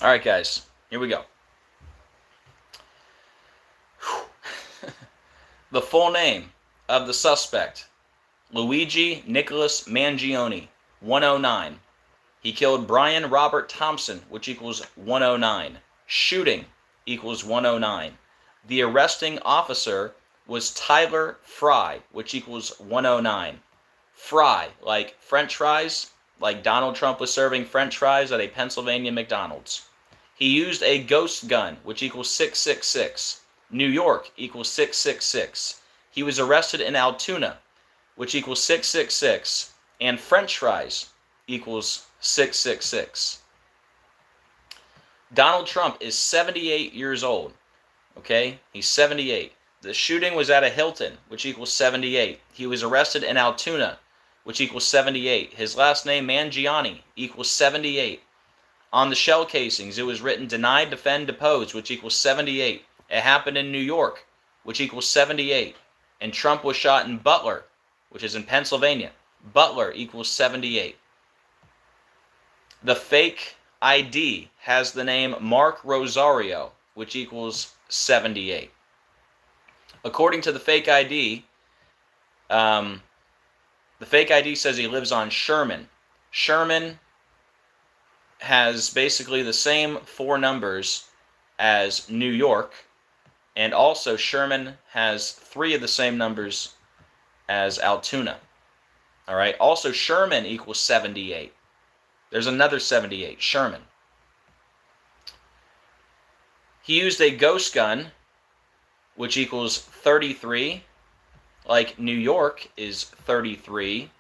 All right, guys, here we go. The full name of the suspect: Luigi Nicholas Mangione, 109. He killed Brian Robert Thompson, which equals 109. Shooting equals 109. The arresting officer was Tyler Fry, which equals 109. Fry, like French fries, like Donald Trump was serving French fries at a Pennsylvania McDonald's. He used a ghost gun, which equals 666. New York equals 666. He was arrested in Altoona, which equals 666. And French fries equals 666. Donald Trump is 78 years old. Okay? He's 78. The shooting was at a Hilton, which equals 78. He was arrested in Altoona, which equals 78. His last name, Mangione, equals 78. On the shell casings, it was written deny, defend, depose, which equals 78. It happened in New York, which equals 78. And Trump was shot in Butler, which is in Pennsylvania. Butler equals 78. The fake ID has the name Mark Rosario, which equals 78. According to the fake ID, the fake ID says he lives on Sherman. Sherman has basically the same four numbers as New York, and also Sherman has three of the same numbers as Altoona. All right. Also, Sherman equals 78. There's another 78, Sherman. He used a ghost gun, which equals 33, like New York is 33,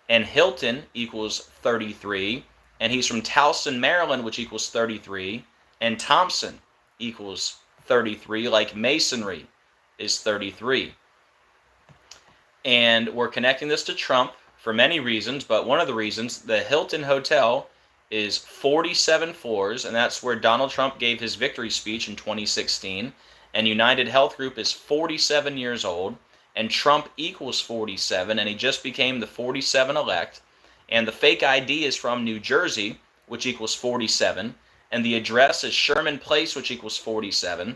and Hilton equals 33, and he's from Towson, Maryland, which equals 33, and Thompson equals 33, like Masonry is 33. And we're connecting this to Trump for many reasons, but one of the reasons, the Hilton Hotel is 47 floors, and that's where Donald Trump gave his victory speech in 2016, and United Health Group is 47 years old, and Trump equals 47, and he just became the 47 elect, and the fake ID is from New Jersey, which equals 47, and the address is Sherman Place, which equals 47,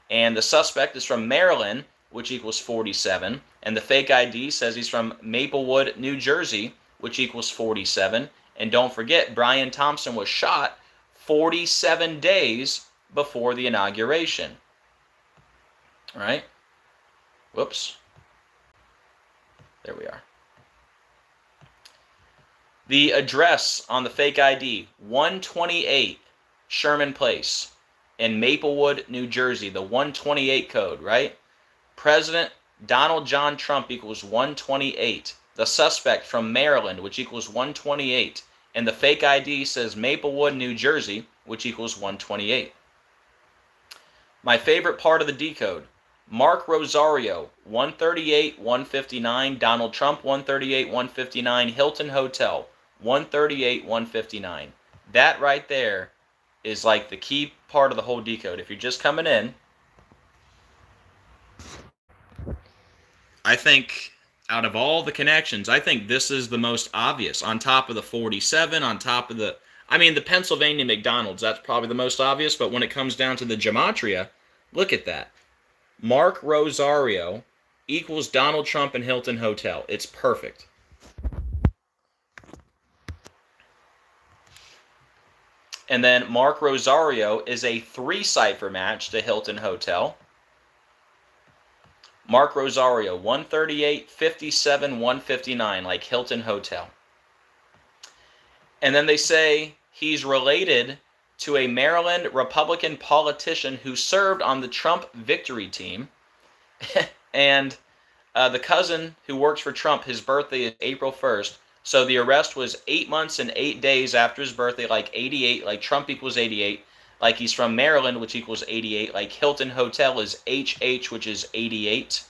and the suspect is from Maryland, which equals 47, and the fake ID says he's from Maplewood, New Jersey, which equals 47, and don't forget, Brian Thompson was shot 47 days before the inauguration. All right? Whoops. There we are. The address on the fake ID, 128 Sherman Place in Maplewood, New Jersey, the 128 code, right? President Donald John Trump equals 128. The suspect from Maryland, which equals 128. And the fake ID says Maplewood, New Jersey, which equals 128. My favorite part of the decode, Mark Rosario, 138, 159. Donald Trump, 138, 159. Hilton Hotel, 138, 159. That right there is like the key part of the whole decode. If you're just coming in, I think out of all the connections, I think this is the most obvious. On top of the 47, on top of the Pennsylvania McDonald's, that's probably the most obvious. But when it comes down to the gematria, look at that. Mark Rosario equals Donald Trump and Hilton Hotel. It's perfect. And then Mark Rosario is a 3-cipher match to Hilton Hotel. Mark Rosario, 138, 57, 159, like Hilton Hotel. And then they say he's related to a Maryland Republican politician who served on the Trump victory team. And the cousin who works for Trump, his birthday is April 1st. So the arrest was 8 months and 8 days after his birthday, like 88, like Trump equals 88. Like he's from Maryland, which equals 88. Like Hilton Hotel is HH, which is 88.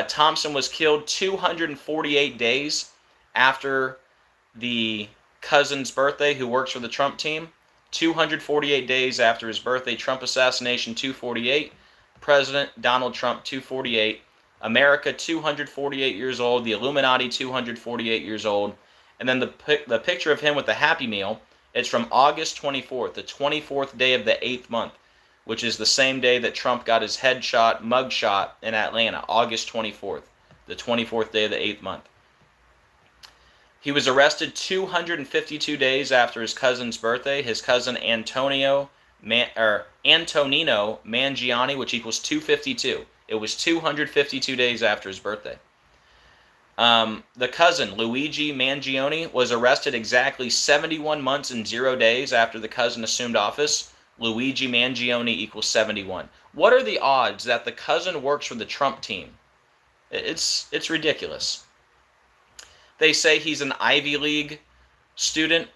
Thompson was killed 248 days after the cousin's birthday, who works for the Trump team. 248 days after his birthday. Trump assassination 248. President Donald Trump 248. America 248 years old. The Illuminati 248 years old. And then the picture of him with the Happy Meal, it's from August 24th, the 24th day of the 8th month, which is the same day that Trump got his headshot, mugshot in Atlanta, August 24th, the 24th day of the 8th month. He was arrested 252 days after his cousin's birthday. His cousin Antonino Mangione, which equals 252. It was 252 days after his birthday. The cousin, Luigi Mangione, was arrested exactly 71 months and 0 days after the cousin assumed office. Luigi Mangione equals 71. What are the odds that the cousin works for the Trump team? It's ridiculous. They say he's an Ivy League student.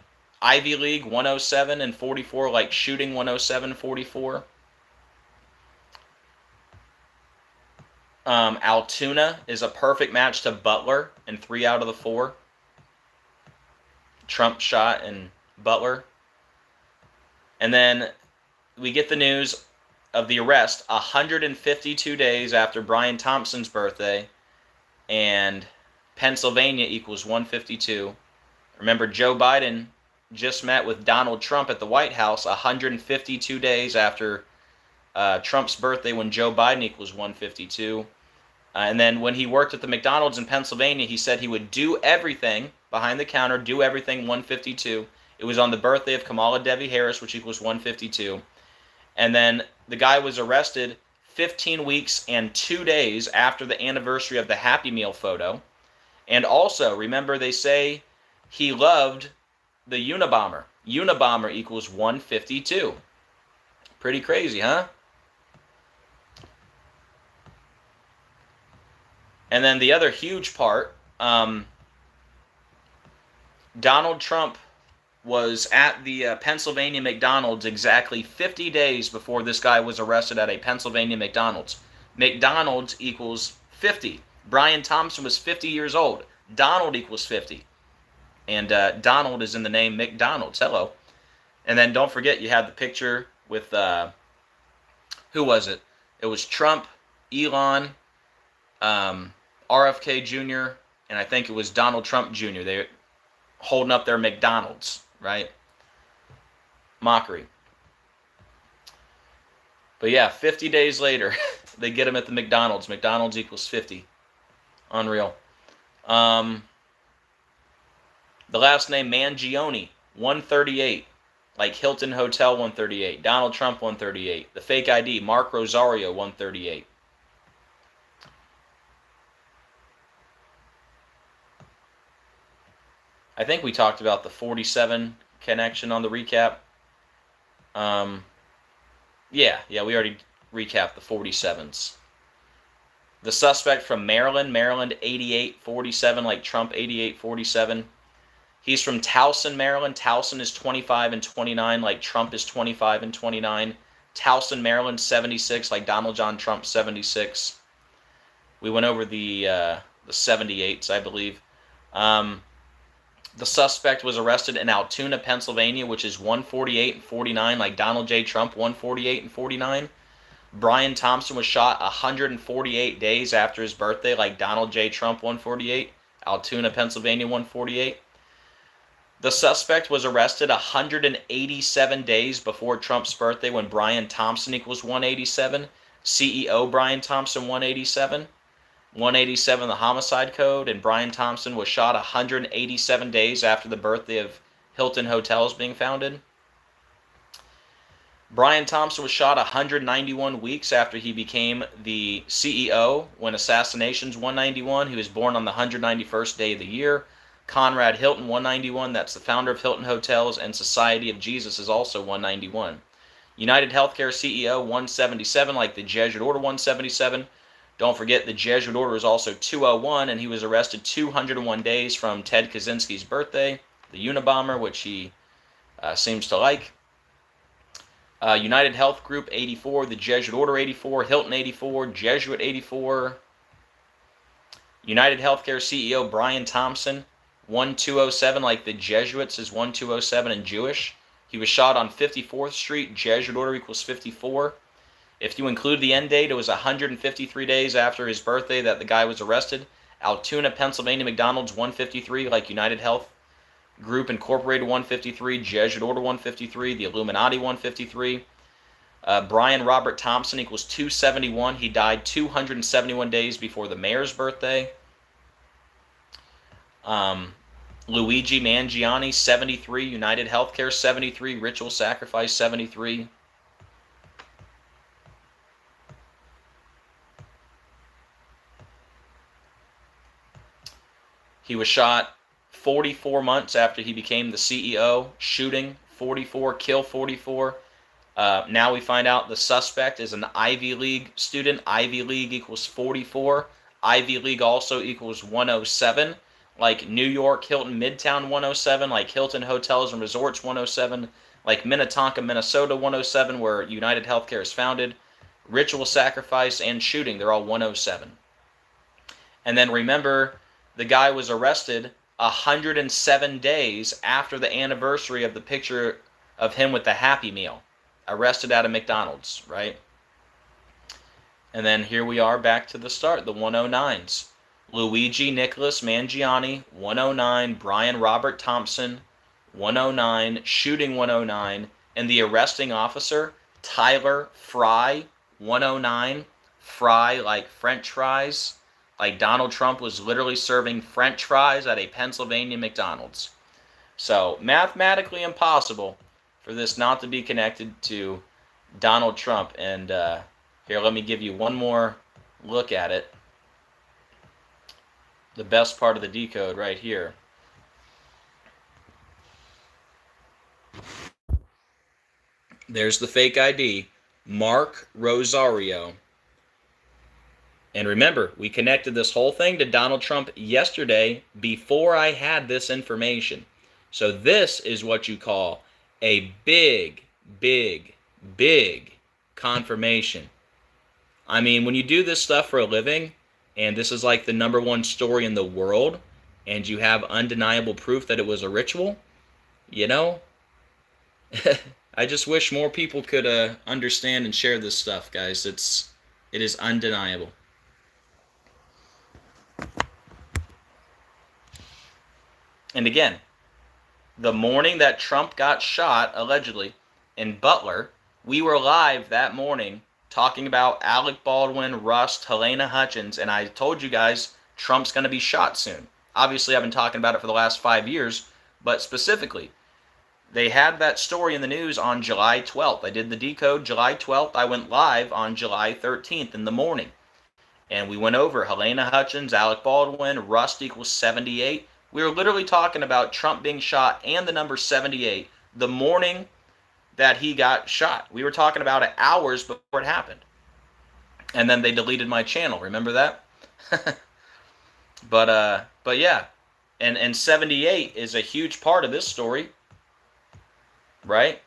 Ivy League 107 and 44, like shooting 107, 44. Altoona is a perfect match to Butler in 3 out of the 4. Trump shot and Butler. And then we get the news of the arrest 152 days after Brian Thompson's birthday, and Pennsylvania equals 152. Remember, Joe Biden just met with Donald Trump at the White House 152 days after Trump's birthday, when Joe Biden equals 152. And then when he worked at the McDonald's in Pennsylvania, he said he would do everything behind the counter, do everything 152. It was on the birthday of Kamala Devi Harris, which equals 152. And then the guy was arrested 15 weeks and 2 days after the anniversary of the Happy Meal photo. And also, remember, they say he loved the Unabomber. Unabomber equals 152. Pretty crazy, huh? And then the other huge part, Donald Trump was at the Pennsylvania McDonald's exactly 50 days before this guy was arrested at a Pennsylvania McDonald's. McDonald's equals 50. Brian Thompson was 50 years old. Donald equals 50. And Donald is in the name McDonald's. Hello. And then don't forget, you have the picture with, who was it? It was Trump, Elon, RFK Jr., and I think it was Donald Trump Jr. They're holding up their McDonald's, right? Mockery. But yeah, 50 days later, they get him at the McDonald's. McDonald's equals 50. Unreal. The last name Mangione, 138. Like Hilton Hotel, 138. Donald Trump, 138. The fake ID, Mark Rosario, 138. I think we talked about the 47 connection on the recap. Yeah, we already recapped the 47s. The suspect from Maryland, 8847, like Trump 8847. He's from Towson, Maryland. Towson is 25 and 29, like Trump is 25 and 29. Towson, Maryland, 76, like Donald John Trump, 76. We went over the 78s, I believe. The suspect was arrested in Altoona, Pennsylvania, which is 148 and 49, like Donald J. Trump, 148 and 49. Brian Thompson was shot 148 days after his birthday, like Donald J. Trump, 148. Altoona, Pennsylvania, 148. The suspect was arrested 187 days before Trump's birthday, when Brian Thompson equals 187. CEO Brian Thompson, 187. 187 the homicide code, and Brian Thompson was shot 187 days after the birthday of Hilton Hotels being founded. Brian Thompson was shot 191 weeks after he became the CEO, when assassinations 191. He was born on the 191st day of the year. Conrad Hilton, 191, that's the founder of Hilton Hotels, and Society of Jesus is also 191. United Healthcare CEO, 177, like the Jesuit Order, 177. Don't forget, the Jesuit Order is also 201, and he was arrested 201 days from Ted Kaczynski's birthday, the Unabomber, which he seems to like. United Health Group, 84, the Jesuit Order, 84, Hilton, 84, Jesuit, 84. United Healthcare CEO Brian Thompson, 1207, like the Jesuits is 1207 in Jewish. He was shot on 54th Street. Jesuit order equals 54. If you include the end date, it was 153 days after his birthday that the guy was arrested. Altoona, Pennsylvania, McDonald's 153, like United Health Group Incorporated 153, Jesuit Order 153, the Illuminati 153. Brian Robert Thompson equals 271. He died 271 days before the mayor's birthday. Luigi Mangione 73, United Healthcare 73, Ritual Sacrifice 73. He was shot 44 months after he became the CEO. Shooting 44, kill 44. Now we find out the suspect is an Ivy League student. Ivy League equals 44. Ivy League also equals 107. Like New York, Hilton, Midtown 107. Like Hilton Hotels and Resorts 107. Like Minnetonka, Minnesota 107, where United Healthcare is founded. Ritual Sacrifice and Shooting, they're all 107. And then remember, the guy was arrested 107 days after the anniversary of the picture of him with the Happy Meal. Arrested at a McDonald's, right? And then here we are back to the start, the 109s. Luigi Nicholas Mangione, 109. Brian Robert Thompson, 109. Shooting, 109. And the arresting officer, Tyler Fry, 109. Fry like French fries. Like Donald Trump was literally serving French fries at a Pennsylvania McDonald's. So, mathematically impossible for this not to be connected to Donald Trump. And here, let me give you one more look at it. The best part of the decode right here. There's the fake ID, Mark Rosario. And remember, we connected this whole thing to Donald Trump yesterday before I had this information. So this is what you call a big, big, big confirmation. I mean, when you do this stuff for a living, and this is like the #1 story in the world, and you have undeniable proof that it was a ritual, you know, I just wish more people could understand and share this stuff, guys. It is undeniable. And again, the morning that Trump got shot, allegedly, in Butler, we were live that morning talking about Alec Baldwin, Rust, Helena Hutchins, and I told you guys Trump's going to be shot soon. Obviously, I've been talking about it for the last 5 years, but specifically, they had that story in the news on July 12th. I did the decode July 12th. I went live on July 13th in the morning. And we went over Helena Hutchins, Alec Baldwin, Rust equals 78. We were literally talking about Trump being shot and the number 78 the morning that he got shot. We were talking about it hours before it happened. And then they deleted my channel. Remember that? But yeah. And 78 is a huge part of this story. Right?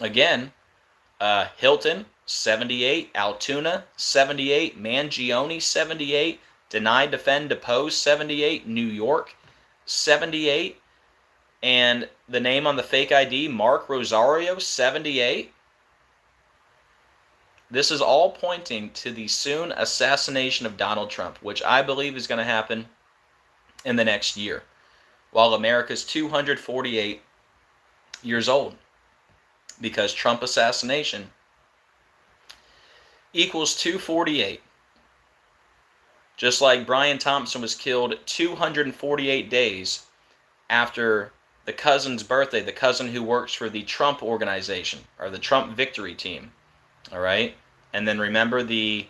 Again, Hilton, 78. Altoona, 78. Mangione, 78. Deny, Defend, Depose, 78. New York, 78. And the name on the fake ID, Mark Rosario, 78. This is all pointing to the soon assassination of Donald Trump, which I believe is going to happen in the next year, while America's 248 years old, because Trump assassination equals 248. Just like Brian Thompson was killed 248 days after the cousin's birthday, the cousin who works for the Trump organization, or the Trump victory team. All right? And then remember the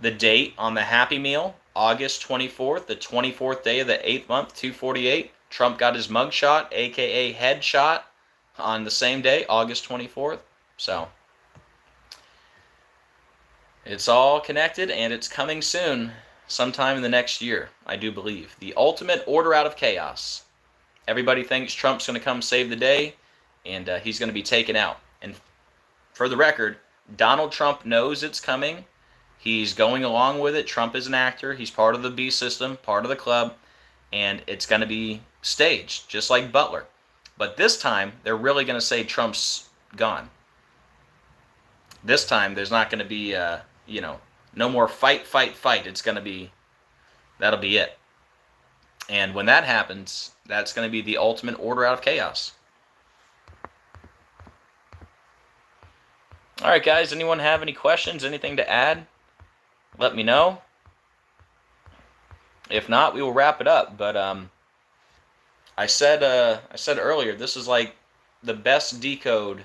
date on the Happy Meal, August 24th, the 24th day of the 8th month, 248. Trump got his mugshot, a.k.a. headshot, on the same day, August 24th. So, it's all connected, and it's coming soon, sometime in the next year, I do believe. The ultimate order out of chaos. Everybody thinks Trump's going to come save the day, and he's going to be taken out. And for the record, Donald Trump knows it's coming. He's going along with it. Trump is an actor. He's part of the B system, part of the club, and it's going to be staged, just like Butler. But this time, they're really going to say Trump's gone. This time, there's not going to be, no more fight. It's going to be, that'll be it. And when that happens, that's going to be the ultimate order out of chaos. All right, guys, anyone have any questions, anything to add? Let me know. If not, we will wrap it up. But I said earlier, this is like the best decode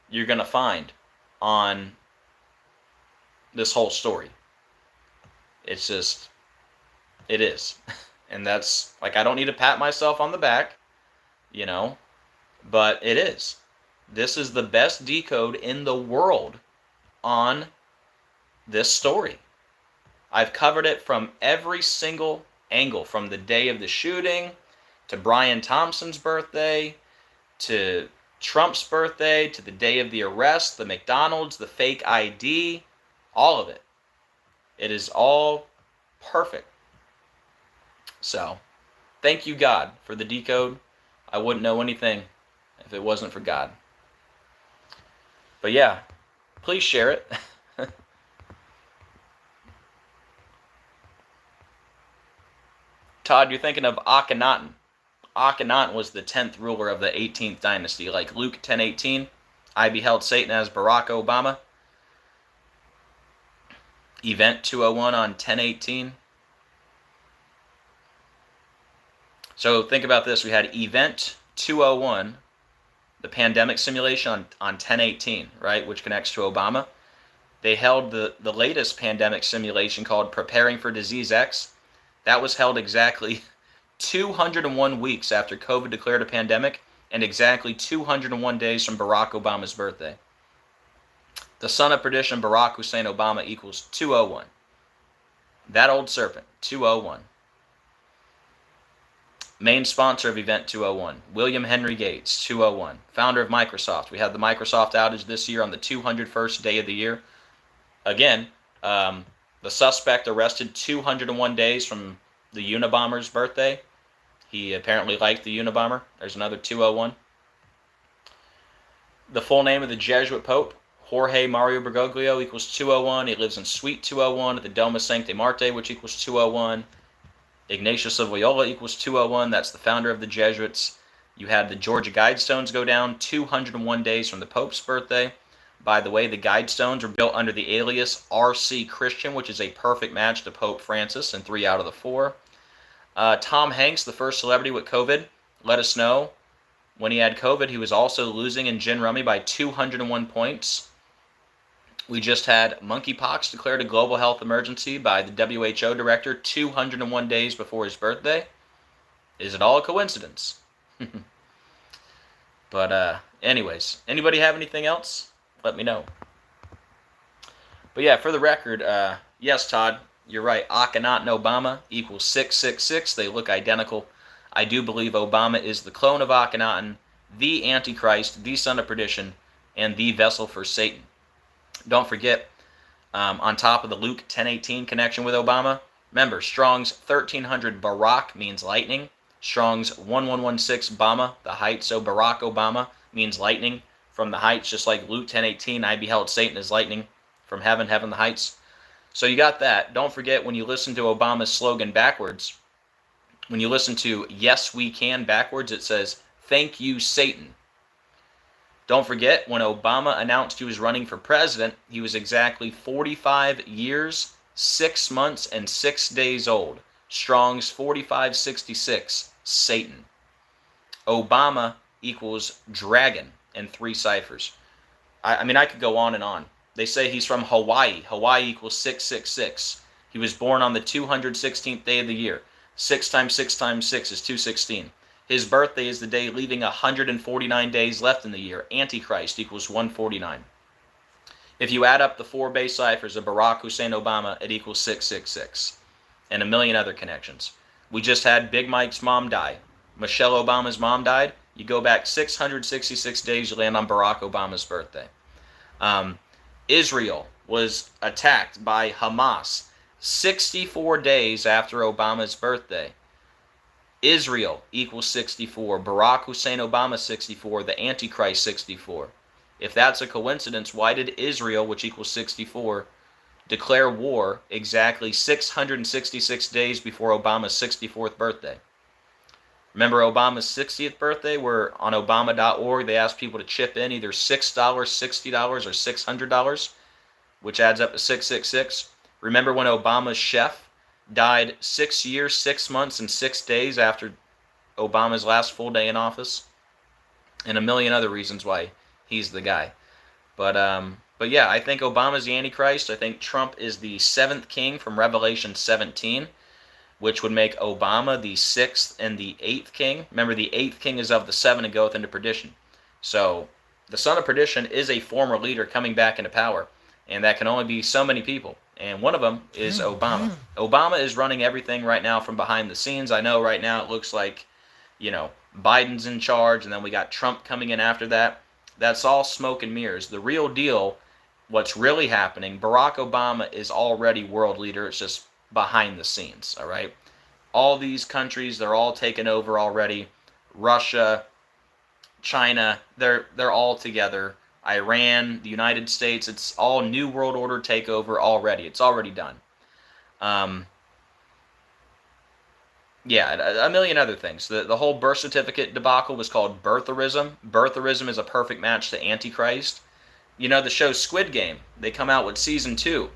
you're going to find on this whole story. It's just, it is. And that's, like, I don't need to pat myself on the back, but it is. This is the best decode in the world on this story. I've covered it from every single angle, from the day of the shooting, to Brian Thompson's birthday, to Trump's birthday, to the day of the arrest, the McDonald's, the fake ID, all of it. It is all perfect. So, thank you, God, for the decode. I wouldn't know anything if it wasn't for God. But yeah, please share it. Todd, you're thinking of Akhenaten. Akhenaten was the 10th ruler of the 18th dynasty. Like Luke 10:18, I beheld Satan as Barack Obama. Event 201 on 10:18. So think about this. We had Event 201, the pandemic simulation on 10:18, right, which connects to Obama. They held the latest pandemic simulation called Preparing for Disease X. That was held exactly 201 weeks after COVID declared a pandemic and exactly 201 days from Barack Obama's birthday. The son of perdition, Barack Hussein Obama, equals 201. That old serpent, 201. Main sponsor of Event 201, William Henry Gates, 201. Founder of Microsoft. We had the Microsoft outage this year on the 201st day of the year. Again, the suspect arrested 201 days from the Unabomber's birthday. He apparently liked the Unabomber. There's another 201. The full name of the Jesuit Pope, Jorge Mario Bergoglio, equals 201. He lives in Suite 201 at the Doma Sancti Marte, which equals 201. Ignatius of Loyola equals 201. That's the founder of the Jesuits. You had the Georgia Guidestones go down 201 days from the Pope's birthday. By the way, the Guidestones were built under the alias R.C. Christian, which is a perfect match to Pope Francis in 3 out of the 4. Tom Hanks, the first celebrity with COVID, let us know. When he had COVID, he was also losing in Gin Rummy by 201 points. We just had monkeypox declared a global health emergency by the WHO director 201 days before his birthday. Is it all a coincidence? But anyways, anybody have anything else? Let me know. But yeah, for the record, yes, Todd, you're right. Akhenaten Obama equals 666. They look identical. I do believe Obama is the clone of Akhenaten, the Antichrist, the son of perdition, and the vessel for Satan. Don't forget, on top of the Luke 10:18 connection with Obama, remember, Strong's 1300 Barack means lightning. Strong's 1116 Bama, the height, so Barack Obama means lightning from the heights, just like Luke 10:18, I beheld Satan as lightning from heaven, heaven the heights. So you got that. Don't forget, when you listen to Obama's slogan backwards, when you listen to Yes We Can backwards, it says, Thank you, Satan. Don't forget, when Obama announced he was running for president, he was exactly 45 years, 6 months, and 6 days old. Strong's 4566, Satan. Obama equals dragon in 3 ciphers. I mean, I could go on and on. They say he's from Hawaii. Hawaii equals 666. He was born on the 216th day of the year. 6 times 6 times 6 is 216. His birthday is the day leaving 149 days left in the year. Antichrist equals 149. If you add up the 4 base ciphers of Barack Hussein Obama, it equals 666. And a million other connections. We just had Big Mike's mom die. Michelle Obama's mom died. You go back 666 days, you land on Barack Obama's birthday. Israel, was attacked by Hamas 64 days after Obama's birthday. Israel equals 64. Barack Hussein Obama 64. The Antichrist 64. If that's a coincidence, why did Israel, which equals 64, declare war exactly 666 days before Obama's 64th birthday? Remember Obama's 60th birthday, where on Obama.org they asked people to chip in either $6, $60, or $600, which adds up to 666. Remember when Obama's chef died 6 years, 6 months, and 6 days after Obama's last full day in office? And a million other reasons why he's the guy. But yeah, I think Obama's the Antichrist. I think Trump is the 7th king from Revelation 17, which would make Obama the 6th and the 8th king. Remember, the 8th king is of the 7 and goeth into perdition. So the son of perdition is a former leader coming back into power, and that can only be so many people. And one of them is Obama. Obama is running everything right now from behind the scenes. I know right now it looks like, Biden's in charge, and then we got Trump coming in after that. That's all smoke and mirrors. The real deal, what's really happening, Barack Obama is already world leader. It's just behind the scenes, all right? All these countries, they're all taken over already. Russia, China, they're all together. Iran, the United States, it's all New World Order takeover already. It's already done. Yeah, a million other things. The whole birth certificate debacle was called birtherism. Birtherism is a perfect match to Antichrist. The show Squid Game, they come out with season 2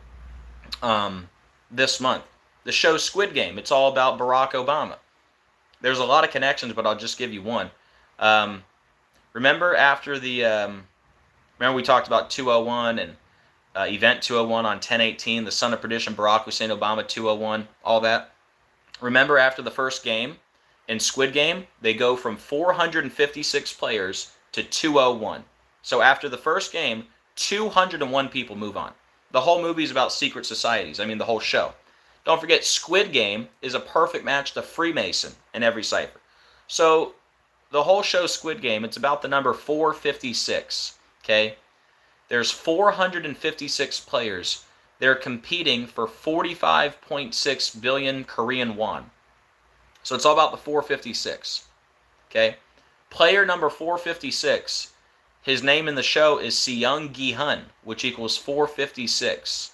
this month. The show Squid Game, it's all about Barack Obama. There's a lot of connections, but I'll just give you one. Remember after remember we talked about 201 and Event 201 on 10/18, the son of perdition, Barack Hussein Obama 201, all that? Remember after the first game, in Squid Game, they go from 456 players to 201. So after the first game, 201 people move on. The whole movie is about secret societies. I mean, the whole show. Don't forget, Squid Game is a perfect match to Freemason in every cipher. So the whole show Squid Game, it's about the number 456, okay? There's 456 players. They're competing for 45.6 billion Korean won. So it's all about the 456, okay? Player number 456, his name in the show is Seung Gi-hun, which equals 456.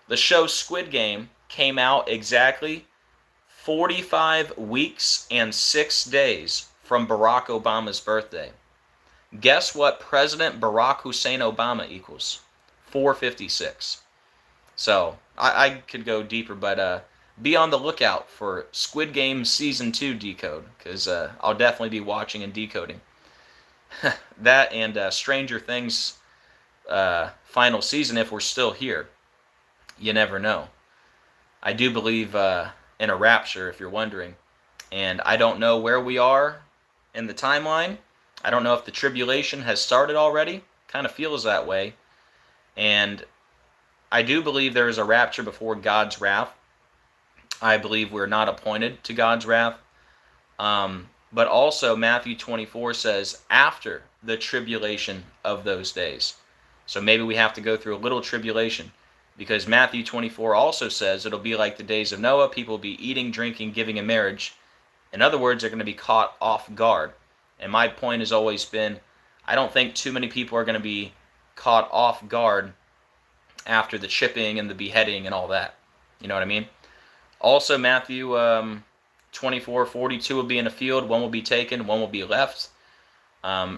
The show Squid Game came out exactly 45 weeks and 6 days from Barack Obama's birthday. Guess what President Barack Hussein Obama equals? 456. So, I could go deeper, but be on the lookout for Squid Game Season 2 Decode, because I'll definitely be watching and decoding. That and Stranger Things final season, if we're still here. You never know. I do believe in a rapture, if you're wondering. And I don't know where we are in the timeline. I don't know if the tribulation has started already. Kind of feels that way. And I do believe there is a rapture before God's wrath. I believe we're not appointed to God's wrath. But also Matthew 24 says after the tribulation of those days. So maybe we have to go through a little tribulation. Because Matthew 24 also says it'll be like the days of Noah. People will be eating, drinking, giving in marriage. In other words, they're going to be caught off guard. And my point has always been, I don't think too many people are going to be caught off guard after the chipping and the beheading and all that. You know what I mean? Also, Matthew 24:42 will be in a field, one will be taken, one will be left.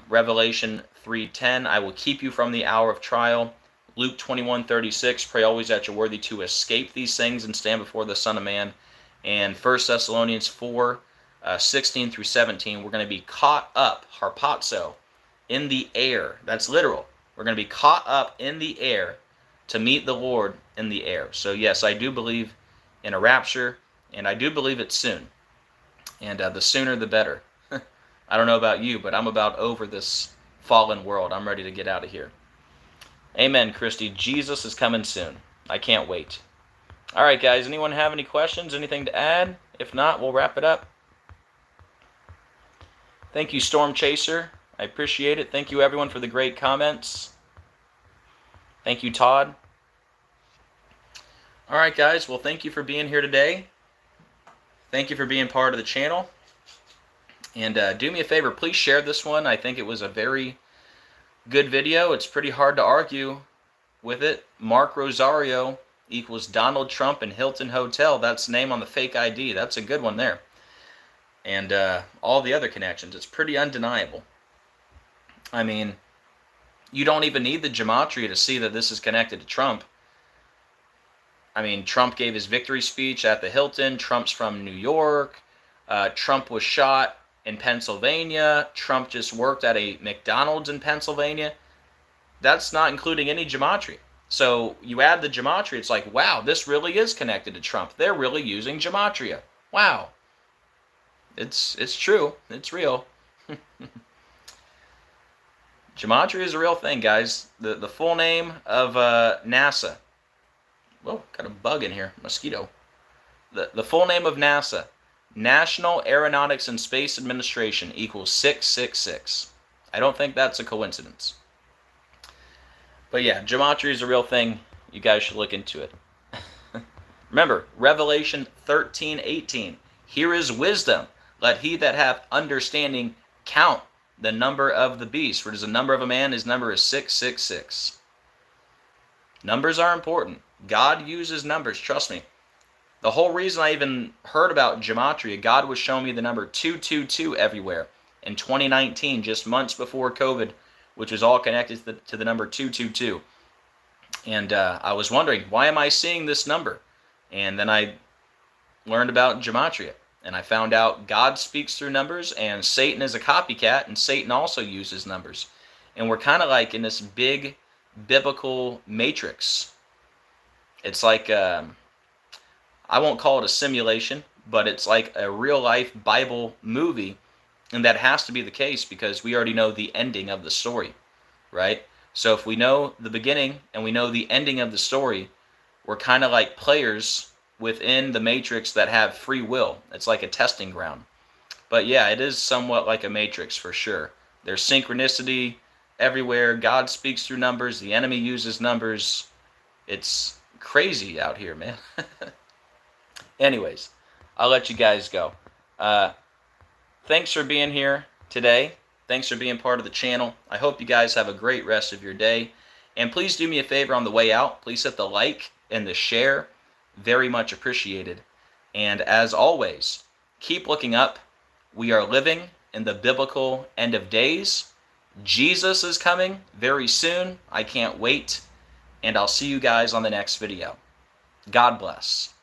Revelation 3:10, I will keep you from the hour of trial. Luke 21:36, pray always that you're worthy to escape these things and stand before the Son of Man. And 1 Thessalonians 4:16 through 17, we're going to be caught up, harpazo, in the air. That's literal. We're going to be caught up in the air to meet the Lord in the air. So yes, I do believe in a rapture, and I do believe it's soon. And the sooner the better. I don't know about you, but I'm about over this fallen world. I'm ready to get out of here. Amen, Christy. Jesus is coming soon. I can't wait. All right, guys. Anyone have any questions? Anything to add? If not, we'll wrap it up. Thank you, Storm Chaser. I appreciate it. Thank you, everyone, for the great comments. Thank you, Todd. All right, guys. Well, thank you for being here today. Thank you for being part of the channel. And do me a favor, please share this one. I think it was a very good video. It's pretty hard to argue with it. Mark Rosario equals Donald Trump and Hilton Hotel. That's the name on the fake ID. That's a good one there. And all the other connections. It's pretty undeniable. I mean, you don't even need the gematria to see that this is connected to Trump. I mean, Trump gave his victory speech at the Hilton. Trump's from New York. Trump was shot in Pennsylvania. Trump just worked at a McDonald's in Pennsylvania. That's not including any gematria. So you add the gematria, it's like, wow, this really is connected to Trump. They're really using gematria. Wow. It's true. It's real. Gematria is a real thing, guys. The full name of NASA. Whoa, got a bug in here. Mosquito. The full name of NASA. National Aeronautics and Space Administration equals 666. I don't think that's a coincidence. But yeah, gematria is a real thing. You guys should look into it. Remember, Revelation 13:18. Here is wisdom. Let he that hath understanding count the number of the beast. For it is the number of a man, his number is 666. Numbers are important. God uses numbers, trust me. The whole reason I even heard about gematria, God was showing me the number 222 everywhere in 2019, just months before COVID, which was all connected to the number 222. And I was wondering, why am I seeing this number? And then I learned about gematria. And I found out God speaks through numbers, and Satan is a copycat, and Satan also uses numbers. And we're kind of like in this big biblical matrix. It's like, I won't call it a simulation, but it's like a real-life Bible movie, and that has to be the case because we already know the ending of the story, right? So if we know the beginning and we know the ending of the story, we're kind of like players within the matrix that have free will. It's like a testing ground. But yeah, it is somewhat like a matrix for sure. There's synchronicity everywhere. God speaks through numbers. The enemy uses numbers. It's crazy out here, man. Anyways, I'll let you guys go. Thanks for being here today. Thanks for being part of the channel. I hope you guys have a great rest of your day. And please do me a favor on the way out. Please hit the like and the share. Very much appreciated. And as always, keep looking up. We are living in the biblical end of days. Jesus is coming very soon. I can't wait. And I'll see you guys on the next video. God bless.